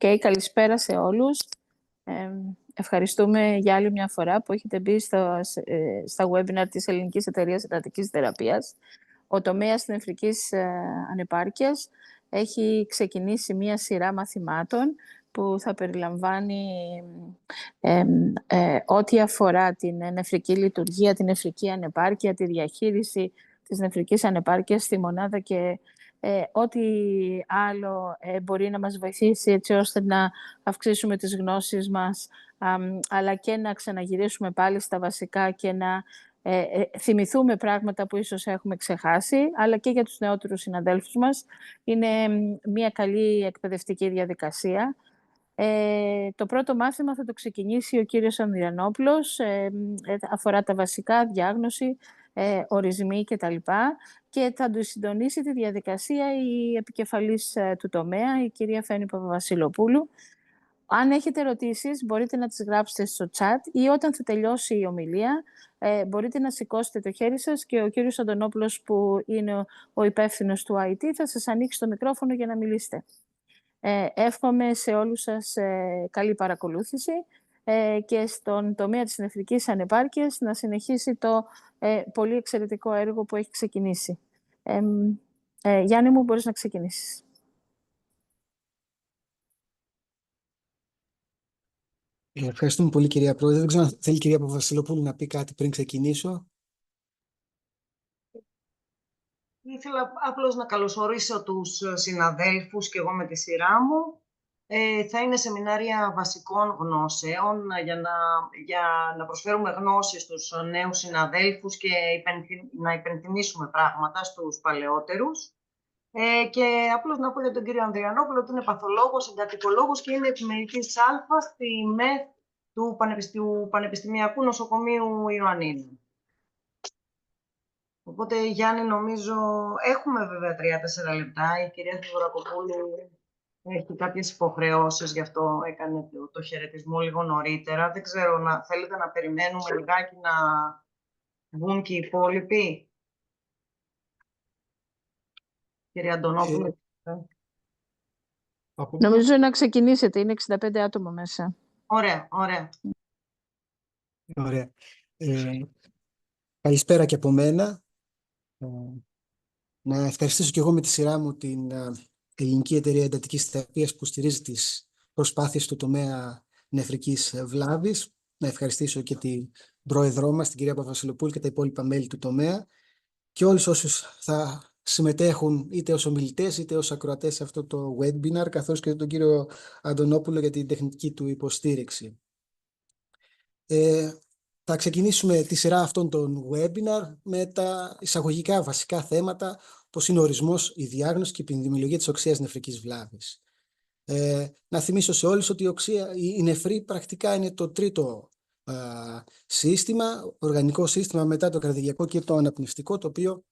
Καλησπέρα σε όλους. Ευχαριστούμε για άλλη μια φορά που έχετε μπει στα webinar της Ελληνικής Εταιρείας Εντατικής Θεραπείας. Ο τομέας της νεφρικής ανεπάρκειας έχει ξεκινήσει μια σειρά μαθημάτων που θα περιλαμβάνει ό,τι αφορά την νεφρική λειτουργία, την νεφρική ανεπάρκεια, τη διαχείριση της νεφρικής ανεπάρκειας στη μονάδα και ό,τι άλλο μπορεί να μας βοηθήσει έτσι ώστε να αυξήσουμε τις γνώσεις μας, αλλά και να ξαναγυρίσουμε πάλι στα βασικά και να θυμηθούμε πράγματα που ίσως έχουμε ξεχάσει, αλλά και για τους νεότερους συναδέλφους μας. Είναι μια καλή εκπαιδευτική διαδικασία. Το πρώτο μάθημα θα το ξεκινήσει ο κύριος Ανδριανόπουλος, αφορά τα βασικά, διάγνωση, ορισμοί κτλ. Και θα του συντονίσει τη διαδικασία η επικεφαλής του τομέα, η κυρία Φαίνη Παπαβασιλοπούλου. Αν έχετε ερωτήσεις, μπορείτε να τις γράψετε στο chat ή όταν θα τελειώσει η ομιλία, μπορείτε να σηκώσετε το χέρι σας και ο κύριος Αντωνόπουλος, που είναι ο υπεύθυνος του IT, θα σας ανοίξει το μικρόφωνο για να μιλήσετε. Εύχομαι σε όλους σας καλή παρακολούθηση και στον τομέα της νεφρικής ανεπάρκειας να συνεχίσει το πολύ εξαιρετικό έργο που έχει ξεκινήσει. Γιάννη μου, μπορείς να ξεκινήσεις. Ευχαριστούμε πολύ, κυρία Πρόεδρε. Δεν ξέρω αν θέλει η κυρία Παπαβασιλοπούλου να πει κάτι πριν ξεκινήσω. Ήθελα απλώς να καλωσορίσω τους συναδέλφους και εγώ με τη σειρά μου. Θα είναι σεμινάρια βασικών γνώσεων για να προσφέρουμε γνώσεις στους νέους συναδέλφους και να υπενθυμίσουμε πράγματα στους παλαιότερους. Και απλώς να πω για τον κύριο Ανδριανόπουλο ότι είναι παθολόγος, εντατικολόγος και είναι επιμελητής Α στη ΜΕΘ του Πανεπιστημιακού Νοσοκομείου Ιωαννίνου. Οπότε, Γιάννη, νομίζω έχουμε βέβαια 3-4 λεπτά. Η κυρία Θεοδωρακοπούλου έχει κάποιες υποχρεώσεις, γι' αυτό έκανε το χαιρετισμό λίγο νωρίτερα. Δεν ξέρω, θέλετε να περιμένουμε λιγάκι να βγουν και οι υπόλοιποι. Κύριε Αντωνόπουλο. Νομίζω να ξεκινήσετε. Είναι 65 άτομα μέσα. Ωραία, ωραία. Ωραία. Καλησπέρα και από μένα. Να ευχαριστήσω και εγώ με τη σειρά μου την Ελληνική Εταιρεία Εντατικής Θεραπείας που στηρίζει τις προσπάθειες του τομέα νεφρικής βλάβης. Να ευχαριστήσω και την πρόεδρό μας, την κυρία Παπαβασιλοπούλου, και τα υπόλοιπα μέλη του τομέα και όλους όσους θα συμμετέχουν είτε ως ομιλητές είτε ως ακροατές σε αυτό το webinar, καθώς και τον κύριο Αντωνόπουλο για την τεχνική του υποστήριξη. Θα ξεκινήσουμε τη σειρά αυτών των webinar με τα εισαγωγικά βασικά θέματα, όπως είναι ο ορισμός, η διάγνωση και η επιδημιολογία της οξείας νεφρικής βλάβης. Να θυμίσω σε όλους ότι η νεφρή πρακτικά είναι το τρίτο σύστημα, οργανικό σύστημα μετά το καρδιακό και το αναπνευστικό, το οποίο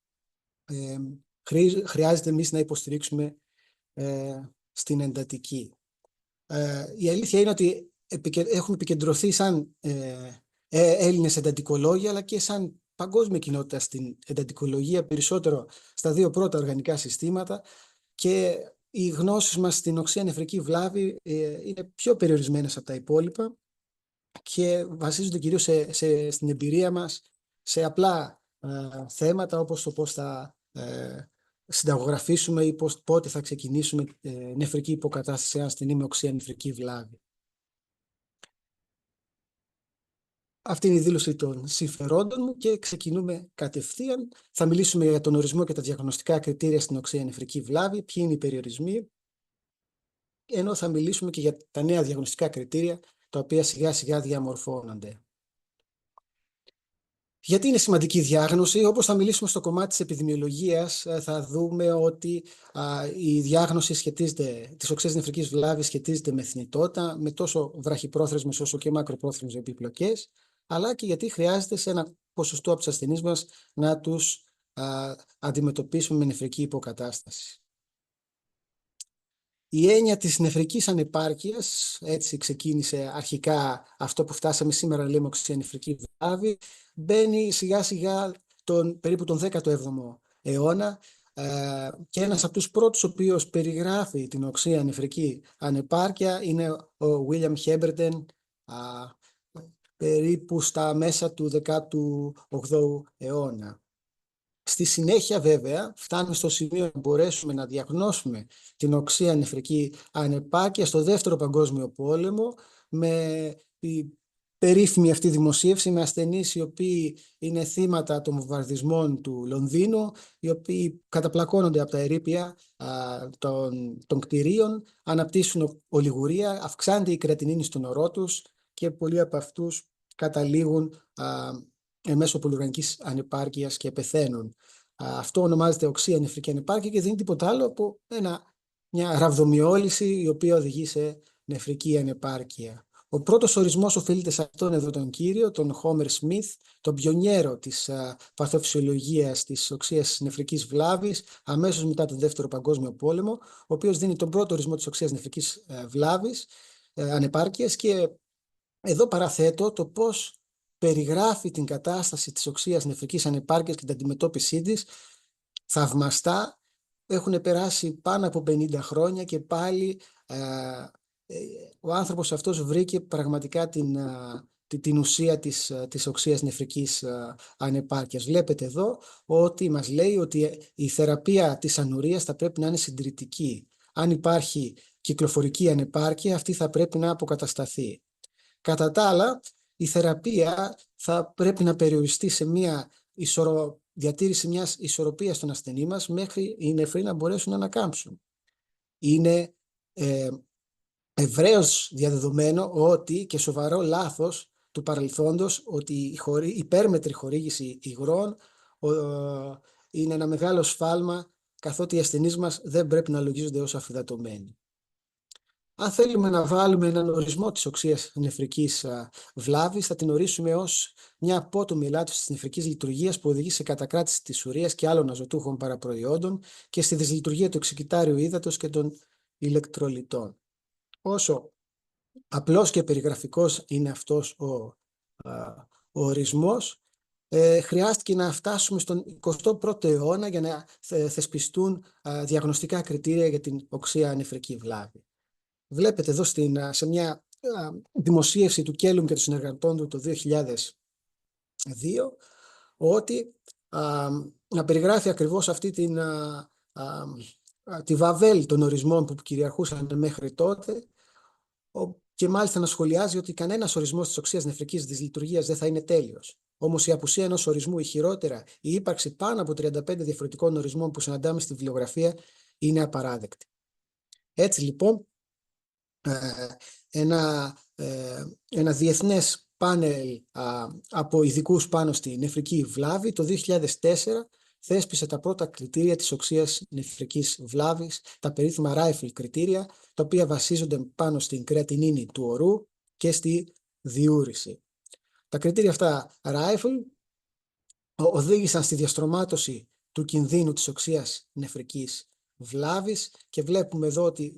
χρειάζεται εμείς να υποστηρίξουμε στην εντατική. Η αλήθεια είναι ότι έχουμε επικεντρωθεί σαν Έλληνες εντατικολόγοι, αλλά και σαν παγκόσμια κοινότητα στην εντατικολογία, περισσότερο στα δύο πρώτα οργανικά συστήματα, και οι γνώσεις μας στην οξεία νεφρική βλάβη είναι πιο περιορισμένες από τα υπόλοιπα και βασίζονται κυρίως στην εμπειρία μας σε απλά θέματα, όπως το πώς θα συνταγογραφήσουμε ή πότε θα ξεκινήσουμε νεφρική υποκατάσταση σε ένα ασθενή με οξεία νεφρική βλάβη. Αυτή είναι η δήλωση των συμφερόντων μου και ξεκινούμε κατευθείαν. Θα μιλήσουμε για τον ορισμό και τα διαγνωστικά κριτήρια στην οξεία νεφρική βλάβη, ποιοι είναι οι περιορισμοί, ενώ θα μιλήσουμε και για τα νέα διαγνωστικά κριτήρια, τα οποία σιγά σιγά διαμορφώνονται. Γιατί είναι σημαντική η διάγνωση? Όπως θα μιλήσουμε στο κομμάτι της επιδημιολογίας, θα δούμε ότι η διάγνωση της οξείας νεφρικής βλάβης σχετίζεται με θνητότητα, με τόσο βραχυπρόθεσμες όσο και μακροπρόθεσμες επιπλοκές, αλλά και γιατί χρειάζεται σε ένα ποσοστό από τους ασθενείς μας να τους αντιμετωπίσουμε με νεφρική υποκατάσταση. Η έννοια της νεφρικής ανεπάρκειας, έτσι ξεκίνησε αρχικά αυτό που φτάσαμε σήμερα, λέμε οξεία νεφρική βλάβη, μπαίνει σιγά σιγά περίπου τον 17ο αιώνα Και ένας από τους πρώτους ο οποίος περιγράφει την οξεία νεφρική ανεπάρκεια είναι ο William Heberden, περίπου στα μέσα του 18ου αιώνα. Στη συνέχεια βέβαια φτάνουμε στο σημείο να μπορέσουμε να διαγνώσουμε την οξεία νεφρική ανεπάρκεια στο Δεύτερο Παγκόσμιο Πόλεμο, με η περίφημη αυτή δημοσίευση με ασθενείς οι οποίοι είναι θύματα των βομβαρδισμών του Λονδίνου, οι οποίοι καταπλακώνονται από τα ερείπια των κτηρίων, αναπτύσσουν ολιγουρία, αυξάνεται η κρεατινίνη στον ορό τους και πολλοί από αυτούς καταλήγουν μέσω πολυοργανικής ανεπάρκειας και πεθαίνουν. Αυτό ονομάζεται οξεία νεφρική ανεπάρκεια και δεν είναι τίποτα άλλο από μια ραβδομιόλυση η οποία οδηγεί σε νεφρική ανεπάρκεια. Ο πρώτος ορισμός οφείλεται σε αυτόν εδώ τον κύριο, τον Homer Smith, τον πιονιέρο της παθοφυσιολογίας της οξείας νεφρικής βλάβης, αμέσως μετά τον Δεύτερο Παγκόσμιο Πόλεμο, ο οποίος δίνει τον πρώτο ορισμό της οξείας νεφρικής βλάβης, ανεπάρκειας, και εδώ παραθέτω το πώς περιγράφει την κατάσταση της οξείας νεφρικής ανεπάρκειας και την αντιμετώπιση της θαυμαστά. Έχουν περάσει πάνω από 50 χρόνια και πάλι ο άνθρωπος αυτός βρήκε πραγματικά την ουσία της οξείας νεφρικής ανεπάρκειας. Βλέπετε εδώ ότι μας λέει ότι η θεραπεία της ανουρίας θα πρέπει να είναι συντηρητική. Αν υπάρχει κυκλοφορική ανεπάρκεια, αυτή θα πρέπει να αποκατασταθεί. Κατά τα άλλα, η θεραπεία θα πρέπει να περιοριστεί σε μια διατήρηση μιας ισορροπίας στον ασθενή μας μέχρι οι νεφροί να μπορέσουν να ανακάμψουν. Είναι ευρέως διαδεδομένο ότι, και σοβαρό λάθος του παρελθόντος, ότι η υπέρμετρη χορήγηση υγρών είναι ένα μεγάλο σφάλμα, καθότι οι ασθενείς μας δεν πρέπει να λογίζονται ως αφυδατωμένοι. Αν θέλουμε να βάλουμε έναν ορισμό της οξείας νεφρικής βλάβης, θα την ορίσουμε ως μια απότομη ελάττωση της νεφρικής λειτουργίας που οδηγεί σε κατακράτηση της ουρείας και άλλων αζωτούχων παραπροϊόντων και στη δυσλειτουργία του εξοικητάριου ύδατος και των ηλεκτρολιτών. Όσο απλός και περιγραφικός είναι αυτός ο ορισμός, χρειάστηκε να φτάσουμε στον 21ο αιώνα για να θεσπιστούν διαγνωστικά κριτήρια για την οξεία νεφρική βλάβη. Βλέπετε εδώ σε μια δημοσίευση του Κέλουμ και των συνεργατών του το 2002 ότι να περιγράφει ακριβώς αυτή τη βαβέλ των ορισμών που κυριαρχούσαν μέχρι τότε, και μάλιστα να σχολιάζει ότι κανένας ορισμός της οξείας νεφρικής δυσλειτουργίας δεν θα είναι τέλειος. Όμως η απουσία ενός ορισμού ή χειρότερα η ύπαρξη πάνω από 35 διαφορετικών ορισμών που συναντάμε στη βιβλιογραφία είναι απαράδεκτη. Έτσι λοιπόν, ένα διεθνές πάνελ από ειδικούς πάνω στη νεφρική βλάβη το 2004 θέσπισε τα πρώτα κριτήρια της οξείας νεφρικής βλάβης, τα περίφημα Raifel κριτήρια, τα οποία βασίζονται πάνω στην κρεατινίνη του ορού και στη διούρηση. Τα κριτήρια αυτά Raifel οδήγησαν στη διαστρωμάτωση του κινδύνου της οξείας νεφρικής βλάβης και βλέπουμε εδώ ότι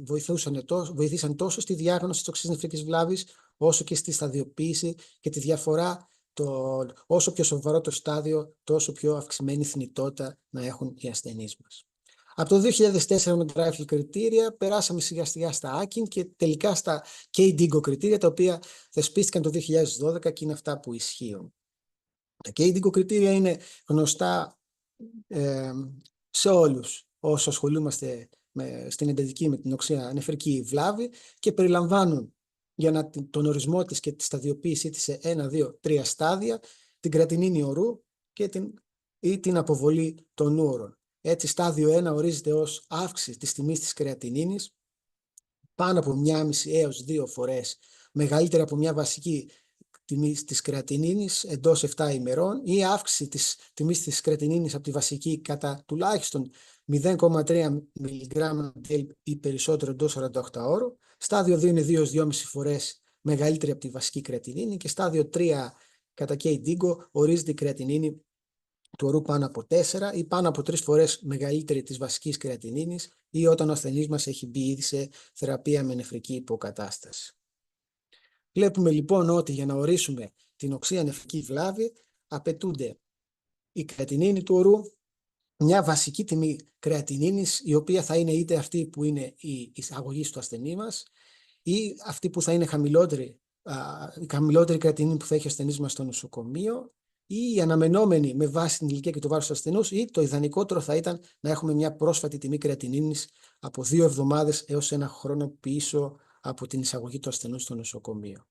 βοηθήσαν τόσο στη διάγνωση της οξείας νεφρικής βλάβης όσο και στη σταδιοποίηση και τη διαφορά. Όσο πιο σοβαρό το στάδιο, τόσο πιο αυξημένη θνητότητα να έχουν οι ασθενείς μας. Από το 2004 με τα Raifel κριτήρια περάσαμε σιγά σιγά στα Akin και τελικά στα KDIGO κριτήρια, τα οποία θεσπίστηκαν το 2012 και είναι αυτά που ισχύουν. Τα KDIGO κριτήρια είναι γνωστά σε όλους όσοι ασχολούμαστε στην εντατική με την οξεία νεφρική βλάβη και περιλαμβάνουν, για τον ορισμό της και τη σταδιοποίησή της σε 1, 2, 3 στάδια, την κρεατινίνη ορού ή την αποβολή των ούωρων. Έτσι, στάδιο 1 ορίζεται ως αύξηση της τιμής της κρεατινίνης πάνω από 1,5 έως 2 φορές μεγαλύτερη από μια βασική τιμή της κρεατινίνης εντός 7 ημερών, ή αύξηση της τιμής της κρεατινίνης από τη βασική κατά τουλάχιστον 0,3 μιλιγκράμμα ή περισσότερο εντός 48 ώρων. Στάδιο 2 είναι 2-2,5 φορές μεγαλύτερη από τη βασική κρεατινίνη και στάδιο 3 κατά KDIGO ορίζεται η κρεατινίνη του ορού πάνω από 4 ή πάνω από 3 φορές μεγαλύτερη της βασικής κρεατινίνης ή όταν ο ασθενής μας έχει μπει ήδη σε θεραπεία με νεφρική υποκατάσταση. Βλέπουμε λοιπόν ότι για να ορίσουμε την οξεία νεφρική βλάβη απαιτούνται η κρεατινίνη του ορού, μια βασική τιμή κρεατινίνης, η οποία θα είναι είτε αυτή που είναι η εισαγωγή του ασθενή μας, ή αυτή που θα είναι η χαμηλότερη κρεατινίνη που θα έχει ο ασθενής μας στο νοσοκομείο, ή η αναμενόμενη με βάση την ηλικία και το βάρος του ασθενούς, ή το ιδανικότερο θα ήταν να έχουμε μια πρόσφατη τιμή κρεατινίνης από 2 εβδομάδες έως 1 χρόνο πίσω από την εισαγωγή του ασθενούς στο νοσοκομείο.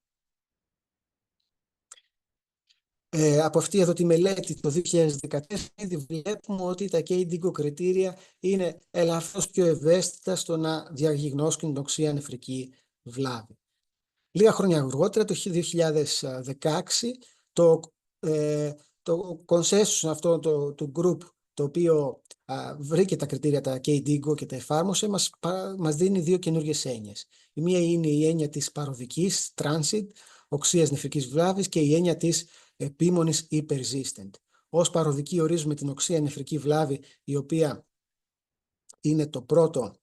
Από αυτή εδώ τη μελέτη το 2014 ήδη βλέπουμε ότι τα KDIGO κριτήρια είναι ελαφρώς πιο ευαίσθητα στο να διαγνώσουν την οξεία νεφρική βλάβη. Λίγα χρόνια αργότερα, το 2016, το consensus αυτό του group, το οποίο βρήκε τα κριτήρια, τα KDIGO, και τα εφάρμοσε, μας δίνει δύο καινούργιες έννοιες. Η μία είναι η έννοια της παροδικής, transit, οξείας νεφρικής βλάβης, και η έννοια της επίμονης ή persistent. Ως παροδική ορίζουμε την οξεία νεφρική βλάβη, η οποία είναι το πρώτο,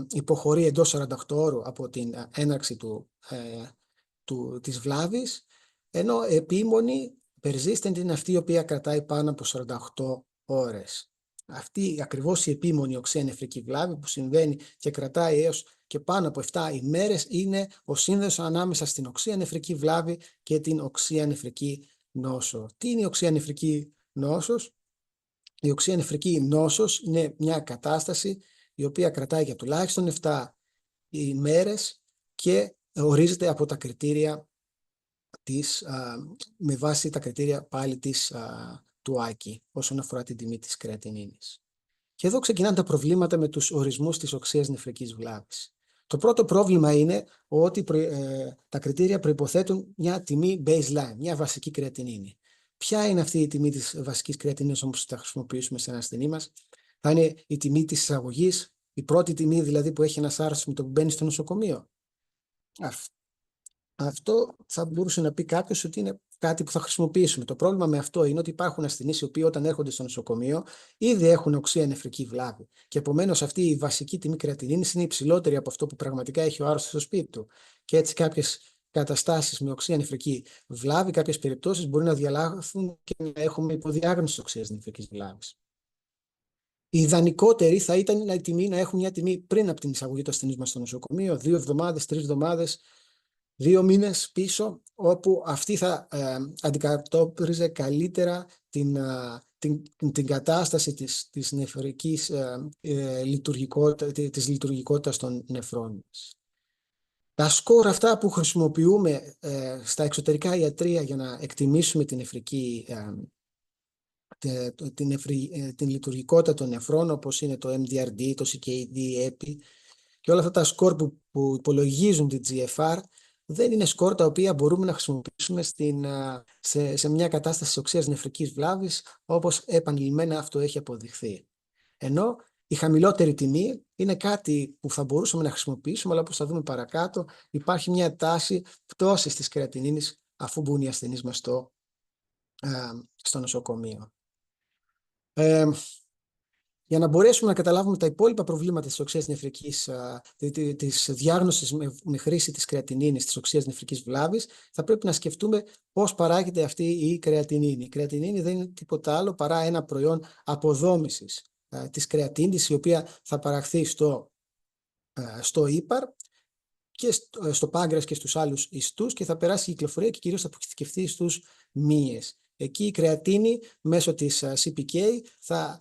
υποχωρεί εντός 48 ώρου από την έναρξη της βλάβης, ενώ επίμονη, persistent, είναι αυτή η οποία κρατάει πάνω από 48 ώρες. Αυτή ακριβώς η επίμονη οξεία νεφρική βλάβη που συμβαίνει και κρατάει έως και πάνω από 7 ημέρες είναι ο σύνδεσμος ανάμεσα στην οξεία νεφρική βλάβη και την οξεία νεφρική νόσο. Τι είναι η οξεία νεφρική νόσος? Η οξεία νεφρική νόσος είναι μια κατάσταση η οποία κρατάει για τουλάχιστον 7 ημέρες και ορίζεται από τα κριτήρια με βάση τα κριτήρια πάλι του ΆΚΙ όσον αφορά την τιμή της κρεατινίνης. Και εδώ ξεκινάνε τα προβλήματα με τους ορισμούς της οξείας νεφρικής βλάβης. Το πρώτο πρόβλημα είναι ότι τα κριτήρια προϋποθέτουν μια τιμή baseline, μια βασική κρεατινίνη. Ποια είναι αυτή η τιμή της βασικής κρεατινίνης όμως θα χρησιμοποιήσουμε σε ένα ασθενή μας? Θα είναι η τιμή της εισαγωγής, η πρώτη τιμή δηλαδή που έχει ένας άρρωστος με το που μπαίνει στο νοσοκομείο? Αυτό θα μπορούσε να πει κάποιος ότι είναι κάτι που θα χρησιμοποιήσουμε. Το πρόβλημα με αυτό είναι ότι υπάρχουν ασθενείς οι οποίοι όταν έρχονται στο νοσοκομείο ήδη έχουν οξεία νεφρική βλάβη. Και επομένως αυτή η βασική τιμή κρεατινίνης είναι υψηλότερη από αυτό που πραγματικά έχει ο άρρωστος στο σπίτι του. Και έτσι κάποιες καταστάσεις με οξεία νεφρική βλάβη, κάποιες περιπτώσεις μπορεί να διαλάγουν και να έχουμε υποδιάγνωση οξείας νεφρικής βλάβης. Η ιδανικότερη θα ήταν να έχουμε μια τιμή πριν από την εισαγωγή του ασθενή μας στο νοσοκομείο, 2 εβδομάδες, 3 εβδομάδες, 2 μήνες πίσω, όπου αυτή θα αντικατόπτριζε καλύτερα την κατάσταση της νεφρικής λειτουργικότητας των νεφρών μας. Τα σκορ αυτά που χρησιμοποιούμε στα εξωτερικά ιατρεία για να εκτιμήσουμε την λειτουργικότητα των νεφρών, όπως είναι το MDRD, το CKD, EPI και όλα αυτά τα σκορ που υπολογίζουν την GFR, δεν είναι σκορ τα οποία μπορούμε να χρησιμοποιήσουμε σε μια κατάσταση οξείας νεφρικής βλάβης, όπως επανειλημμένα αυτό έχει αποδειχθεί. Ενώ η χαμηλότερη τιμή είναι κάτι που θα μπορούσαμε να χρησιμοποιήσουμε, αλλά όπως θα δούμε παρακάτω, υπάρχει μια τάση πτώσης της κρεατινίνης αφού μπουν οι ασθενείς μας στο νοσοκομείο. Για να μπορέσουμε να καταλάβουμε τα υπόλοιπα προβλήματα της οξείας νεφρικής, της διάγνωσης με χρήση της κρεατινίνης, της οξείας νεφρικής βλάβης, θα πρέπει να σκεφτούμε πώς παράγεται αυτή η κρεατινίνη. Η κρεατινίνη δεν είναι τίποτα άλλο παρά ένα προϊόν αποδόμησης της κρεατίνης, η οποία θα παραχθεί στο ύπαρ και στο πάγκρεας και στους άλλους ιστούς και θα περάσει η κυκλοφορία και κυρίως θα αποθηκευτεί στους μύες. Εκεί η κρεατίνη μέσω της CPK θα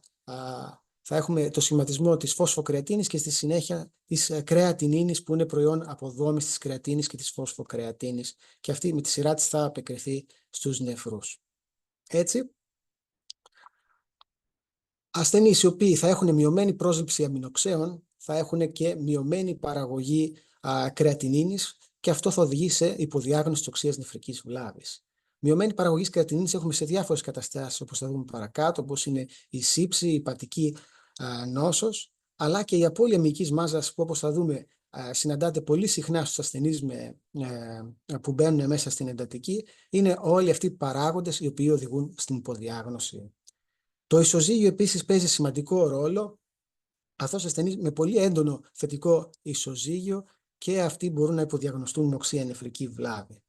έχουμε το σχηματισμό της φωσφοκρεατίνης και στη συνέχεια της κρεατινίνης που είναι προϊόν αποδόμησης της κρεατίνης και της φωσφοκρεατίνης και αυτή με τη σειρά της θα απεκριθεί στους νεφρούς. Έτσι, ασθενείς οι οποίοι θα έχουν μειωμένη πρόσληψη αμινοξέων θα έχουν και μειωμένη παραγωγή κρεατινίνης και αυτό θα οδηγεί σε υποδιάγνωση της οξείας νεφρικής βλάβης. Μειωμένη παραγωγή κρεατινίνης έχουμε σε διάφορες καταστάσεις, όπως θα δούμε παρακάτω, όπως είναι η σύψη, η υπατική νόσος, αλλά και η απώλεια μυϊκής μάζας που, όπως θα δούμε, συναντάται πολύ συχνά στους ασθενείς που μπαίνουν μέσα στην εντατική. Είναι όλοι αυτοί οι παράγοντες οι οποίοι οδηγούν στην υποδιάγνωση. Το ισοζύγιο επίσης παίζει σημαντικό ρόλο, καθώς ασθενείς με πολύ έντονο θετικό ισοζύγιο και αυτοί μπορούν να υποδιαγνωστούν με οξεία νεφρική βλάβη.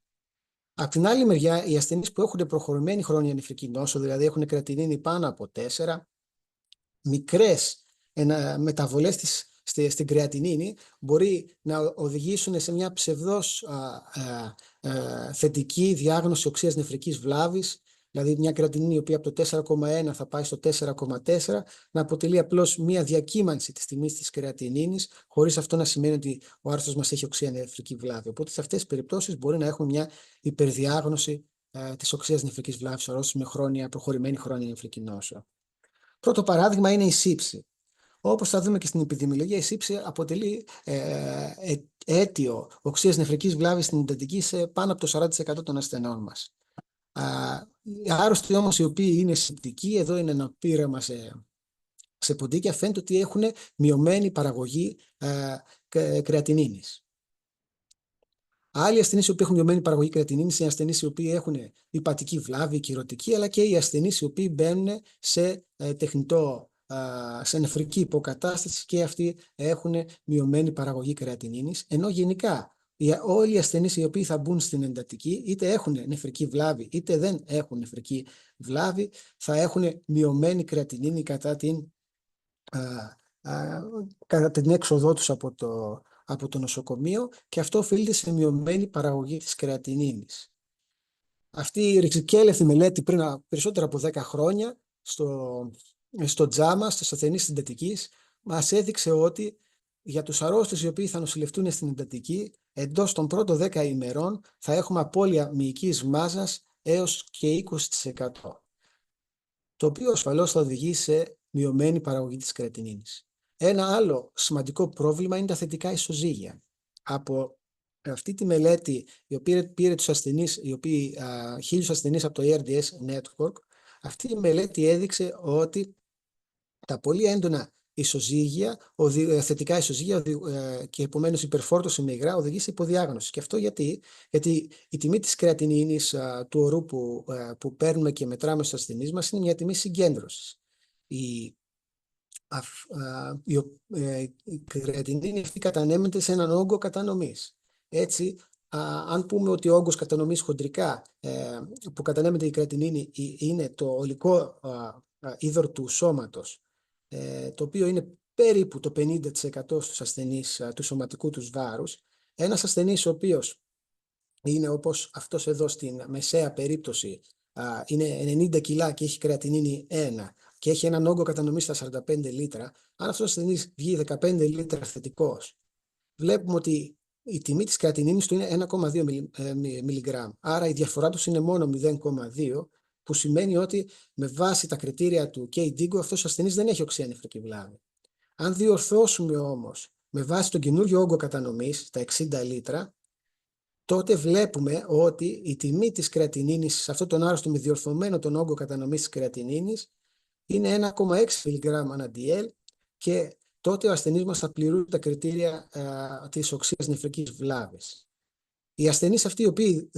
Απ' την άλλη μεριά, οι ασθενείς που έχουν προχωρημένη χρόνια νεφρική νόσο, δηλαδή έχουν κρεατινίνη πάνω από 4, μικρές μεταβολές στην κρεατινίνη μπορεί να οδηγήσουν σε μια ψευδώς θετική διάγνωση οξείας νεφρικής βλάβης, δηλαδή μια κρεατινίνη η οποία από το 4,1 θα πάει στο 4,4, να αποτελεί απλώς μια διακύμανση της τιμής της κρεατινίνης, χωρίς αυτό να σημαίνει ότι ο άρρωστος μας έχει οξεία νεφρική βλάβη. Οπότε σε αυτές τις περιπτώσεις μπορεί να έχουμε μια υπερδιάγνωση της οξείας νεφρικής βλάβης αρρώστιας με προχωρημένη χρόνια νεφρική νόσο. Πρώτο παράδειγμα είναι η σύψη. Όπως θα δούμε και στην επιδημιολογία, η σύψη αποτελεί αίτιο οξείας νεφρικής βλάβης στην εντατική σε πάνω από το 40% των ασθενών μας. Οι άρρωστοι όμως οι οποίοι είναι συμπτικοί, εδώ είναι ένα πείραμα σε ποντίκια, φαίνεται ότι έχουν μειωμένη παραγωγή κρεατινίνης. Άλλοι ασθενείς οι οποίοι έχουν μειωμένη παραγωγή κρεατινίνης είναι ασθενείς οι οποίοι έχουν υπατική βλάβη, κυρωτική, αλλά και οι ασθενείς οι οποίοι μπαίνουν σε νεφρική υποκατάσταση και αυτοί έχουν μειωμένη παραγωγή κρεατινίνης, ενώ γενικά όλοι οι ασθενείς οι οποίοι θα μπουν στην εντατική, είτε έχουν νεφρική βλάβη είτε δεν έχουν νεφρική βλάβη, θα έχουν μειωμένη κρεατινίνη κατά την έξοδό τους από το νοσοκομείο, και αυτό οφείλεται σε μειωμένη παραγωγή της κρεατινίνης. Αυτή η ρηξικέλευτη μελέτη πριν περισσότερα από 10 χρόνια στο JAMA, στους ασθενείς εντατικής, μας έδειξε ότι για τους αρρώστους οι οποίοι θα νοσηλευτούν στην εντατική, εντός των πρώτων 10 ημερών θα έχουμε απώλεια μυϊκής μάζας έως και 20%, το οποίο ασφαλώς θα οδηγήσει σε μειωμένη παραγωγή της κρεατινίνης. Ένα άλλο σημαντικό πρόβλημα είναι τα θετικά ισοζύγια. Από αυτή τη μελέτη, η οποία πήρε τους ασθενείς, 1.000 ασθενείς από το ERDS Network, αυτή η μελέτη έδειξε ότι τα πολύ έντονα ισοζύγια, θετικά ισοζύγια και επομένως υπερφόρτωση με υγρά οδηγεί σε υποδιάγνωση. Και αυτό γιατί η τιμή της κρεατινίνης του ορού που παίρνουμε και μετράμε στους ασθενείς μας είναι μια τιμή συγκέντρωσης. Η κρεατινίνη αυτή κατανέμεται σε έναν όγκο κατανομής. Έτσι, αν πούμε ότι ο όγκος κατανομής χοντρικά που κατανέμεται η κρεατινίνη είναι το ολικό είδωρ του σώματος, το οποίο είναι περίπου το 50% στους ασθενείς του σωματικού τους βάρους, ένας ασθενής ο οποίος είναι όπως αυτός εδώ στην μεσαία περίπτωση, είναι 90 κιλά και έχει κρεατινίνη 1 και έχει έναν όγκο κατανομής στα 45 λίτρα, αν αυτός ο ασθενής βγει 15 λίτρα θετικός, βλέπουμε ότι η τιμή της κρεατινίνης του είναι 1,2 μιλιγκράμμ. Άρα η διαφορά τους είναι μόνο 0,2, που σημαίνει ότι με βάση τα κριτήρια του KDIGO αυτός ο ασθενής δεν έχει οξεία νεφρική βλάβη. Αν διορθώσουμε όμως με βάση τον καινούριο όγκο κατανομής, τα 60 λίτρα, τότε βλέπουμε ότι η τιμή της κρεατινίνης σε αυτόν τον άρρωστο με διορθωμένο τον όγκο κατανομής της κρεατινίνης είναι 1,6 μιλιγκράμμ ανά DL, και τότε ο ασθενής μας θα πληρούν τα κριτήρια της οξείας νεφρικής βλάβης. Οι ασθενείς αυτοί οι οποίοι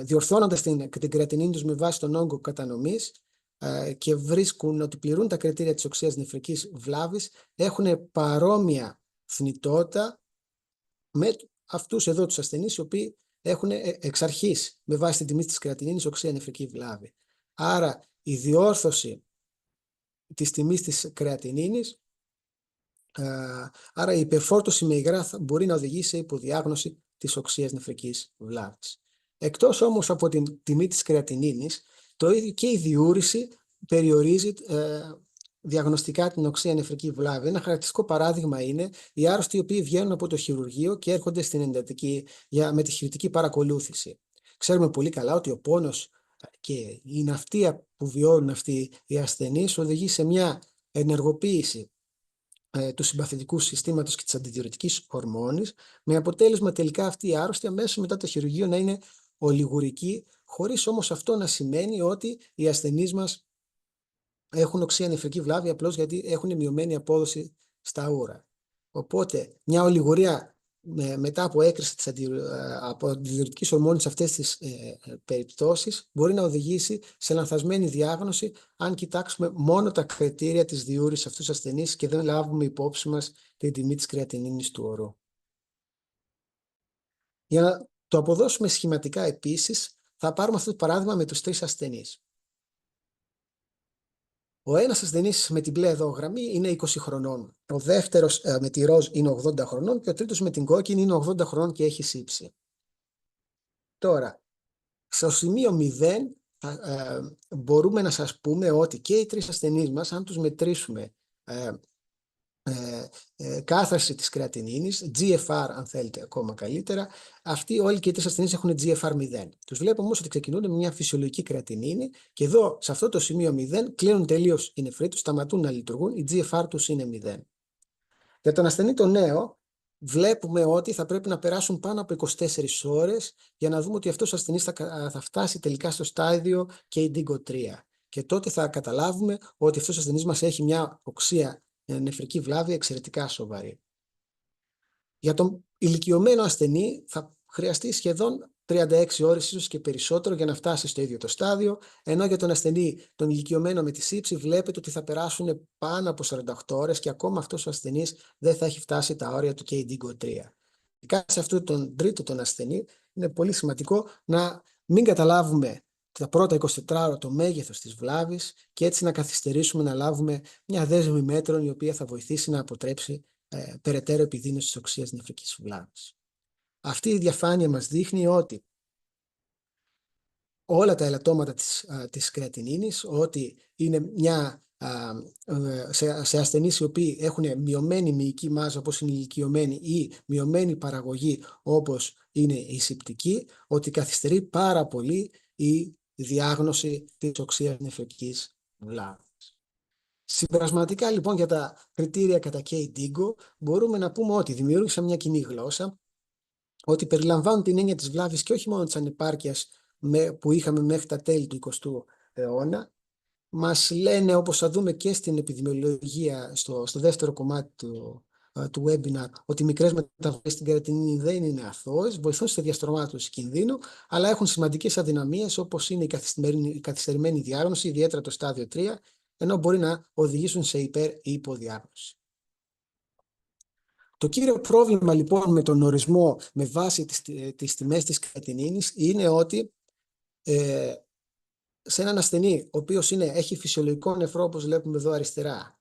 διορθώνοντας την κρεατινίνη τους με βάση τον όγκο κατανομής και βρίσκουν ότι πληρούν τα κριτήρια της οξείας νεφρικής βλάβης, έχουν παρόμοια θνητότητα με αυτούς εδώ τους ασθενείς οι οποίοι έχουν εξ αρχής με βάση την τιμή της κρεατινίνης οξεία νεφρική βλάβη. Άρα η διόρθωση της τιμής της κρεατινίνης, άρα η υπερφόρτωση με υγρά μπορεί να οδηγήσει σε υποδιάγνωση της οξείας νεφρικής βλάβης. Εκτός όμως από την τιμή της κρεατινίνης, το ίδιο και η διούρηση περιορίζει διαγνωστικά την οξεία νεφρική βλάβη. Ένα χαρακτηριστικό παράδειγμα είναι οι άρρωστοι οι οποίοι βγαίνουν από το χειρουργείο και έρχονται στην εντατική με τη χειρουργική παρακολούθηση. Ξέρουμε πολύ καλά ότι ο πόνος και η ναυτία που βιώνουν αυτοί οι ασθενείς οδηγεί σε μια ενεργοποίηση του συμπαθητικού συστήματος και της αντιδιουρητικής ορμόνης, με αποτέλεσμα τελικά αυτοί οι άρρωστοι αμέσως μετά το χειρουργείο να είναι ολιγουρικοί, χωρίς όμως αυτό να σημαίνει ότι οι ασθενείς μας έχουν οξεία νεφρική βλάβη απλώς γιατί έχουν μειωμένη απόδοση στα ούρα. Οπότε μια ολιγουρία μετά από έκρηση από αντιδιουρητικής ορμόνης σε αυτές τις περιπτώσεις μπορεί να οδηγήσει σε λανθασμένη διάγνωση αν κοιτάξουμε μόνο τα κριτήρια της διούρησης σε αυτούς τους ασθενείς και δεν λάβουμε υπόψη μας την τιμή της κρεατινίνης του ορού. Για να το αποδώσουμε σχηματικά επίσης, θα πάρουμε αυτό το παράδειγμα με τους 3 ασθενείς. Ο ένας ασθενής με την μπλε εδώ γραμμή είναι 20 χρονών. Ο δεύτερος με τη ροζ είναι 80 χρονών και ο τρίτος με την κόκκινη είναι 80 χρονών και έχει σύψη. Τώρα, στο σημείο 0 μπορούμε να σας πούμε ότι και οι τρεις ασθενείς μας, αν τους μετρήσουμε κάθαρση της κρεατινίνης, GFR αν θέλετε ακόμα καλύτερα, αυτοί όλοι και οι τρεις ασθενείς έχουν GFR 0. Τους βλέπουμε όμως ότι ξεκινούν με μια φυσιολογική κρεατινίνη και εδώ σε αυτό το σημείο 0 κλείνουν τελείως οι νεφροί τους, σταματούν να λειτουργούν, η GFR τους είναι 0. Για τον ασθενή το νέο βλέπουμε ότι θα πρέπει να περάσουν πάνω από 24 ώρες για να δούμε ότι αυτός ο ασθενής θα φτάσει τελικά στο στάδιο KDIGO 3. Και τότε θα καταλάβουμε ότι αυτός ο ασθενής μας έχει μια οξεία νεφρική βλάβη εξαιρετικά σοβαρή. Για τον ηλικιωμένο ασθενή θα χρειαστεί σχεδόν 36 ώρες ίσως και περισσότερο για να φτάσει στο ίδιο το στάδιο, ενώ για τον ασθενή, τον ηλικιωμένο με τη σύψη, βλέπετε ότι θα περάσουν πάνω από 48 ώρες και ακόμα αυτός ο ασθενής δεν θα έχει φτάσει τα όρια του KDIGO 3. Ειδικά σε αυτόν τον τρίτο τον ασθενή είναι πολύ σημαντικό να μην καταλάβουμε τα πρώτα 24 ώρα το μέγεθος της βλάβης και έτσι να καθυστερήσουμε να λάβουμε μια δέσμη μέτρων η οποία θα βοηθήσει να αποτρέψει περαιτέρω επιδείνωση της οξείας νεφρικής βλάβης. Αυτή η διαφάνεια μας δείχνει ότι όλα τα ελαττώματα της κρεατινίνης, ότι είναι σε ασθενείς οι οποίοι έχουν μειωμένη μυϊκή μάζα όπως είναι οι ηλικιωμένοι ή μειωμένη παραγωγή όπως είναι η σηπτική, ότι καθυστερεί πάρα πολύ η διάγνωση της οξείας νεφρικής βλάβης. Συμπερασματικά λοιπόν για τα κριτήρια κατά KDIGO μπορούμε να πούμε ότι δημιούργησαν μια κοινή γλώσσα, ότι περιλαμβάνουν την έννοια της βλάβης και όχι μόνο της ανεπάρκειας που είχαμε μέχρι τα τέλη του 20ου αιώνα. Μας λένε, όπως θα δούμε και στην επιδημιολογία στο δεύτερο κομμάτι του webinar, ότι μικρές μεταβολές στην κρεατινίνη δεν είναι αθώες, βοηθούν στη διαστρωμάτωση κινδύνου, αλλά έχουν σημαντικές αδυναμίες όπως είναι η καθυστερημένη διάγνωση, ιδιαίτερα το στάδιο 3, ενώ μπορεί να οδηγήσουν σε υπέρ ή υποδιάγνωση. Το κύριο πρόβλημα λοιπόν με τον ορισμό με βάση τις τιμές της κρεατινίνης είναι ότι σε έναν ασθενή ο οποίος έχει φυσιολογικό νεφρό όπως βλέπουμε εδώ αριστερά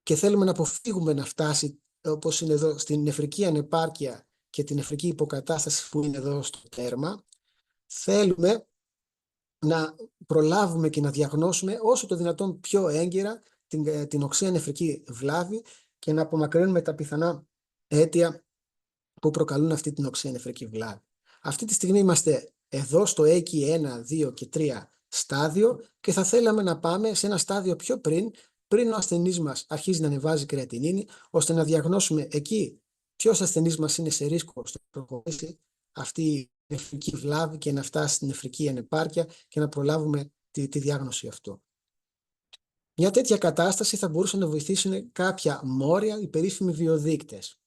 και θέλουμε να αποφύγουμε να φτάσει όπως είναι εδώ στην νεφρική ανεπάρκεια και την νεφρική υποκατάσταση που είναι εδώ στο τέρμα, θέλουμε να προλάβουμε και να διαγνώσουμε όσο το δυνατόν πιο έγκαιρα την οξεία νεφρική βλάβη και να απομακρύνουμε τα πιθανά αίτια που προκαλούν αυτή την οξεία νεφρική βλάβη. Αυτή τη στιγμή είμαστε εδώ στο ECI 1, 2 και 3 στάδιο και θα θέλαμε να πάμε σε ένα στάδιο πιο πριν ο ασθενής μας αρχίζει να ανεβάζει κρεατινίνη, ώστε να διαγνώσουμε εκεί ποιος ασθενής μας είναι σε ρίσκο στο να προχωρήσει αυτή η νεφρική βλάβη και να φτάσει στην νεφρική ανεπάρκεια και να προλάβουμε τη διάγνωση αυτού. Μια τέτοια κατάσταση θα μπορούσε να βοηθήσουν κάποια μόρια, οι περίφημοι βιοδείκτες.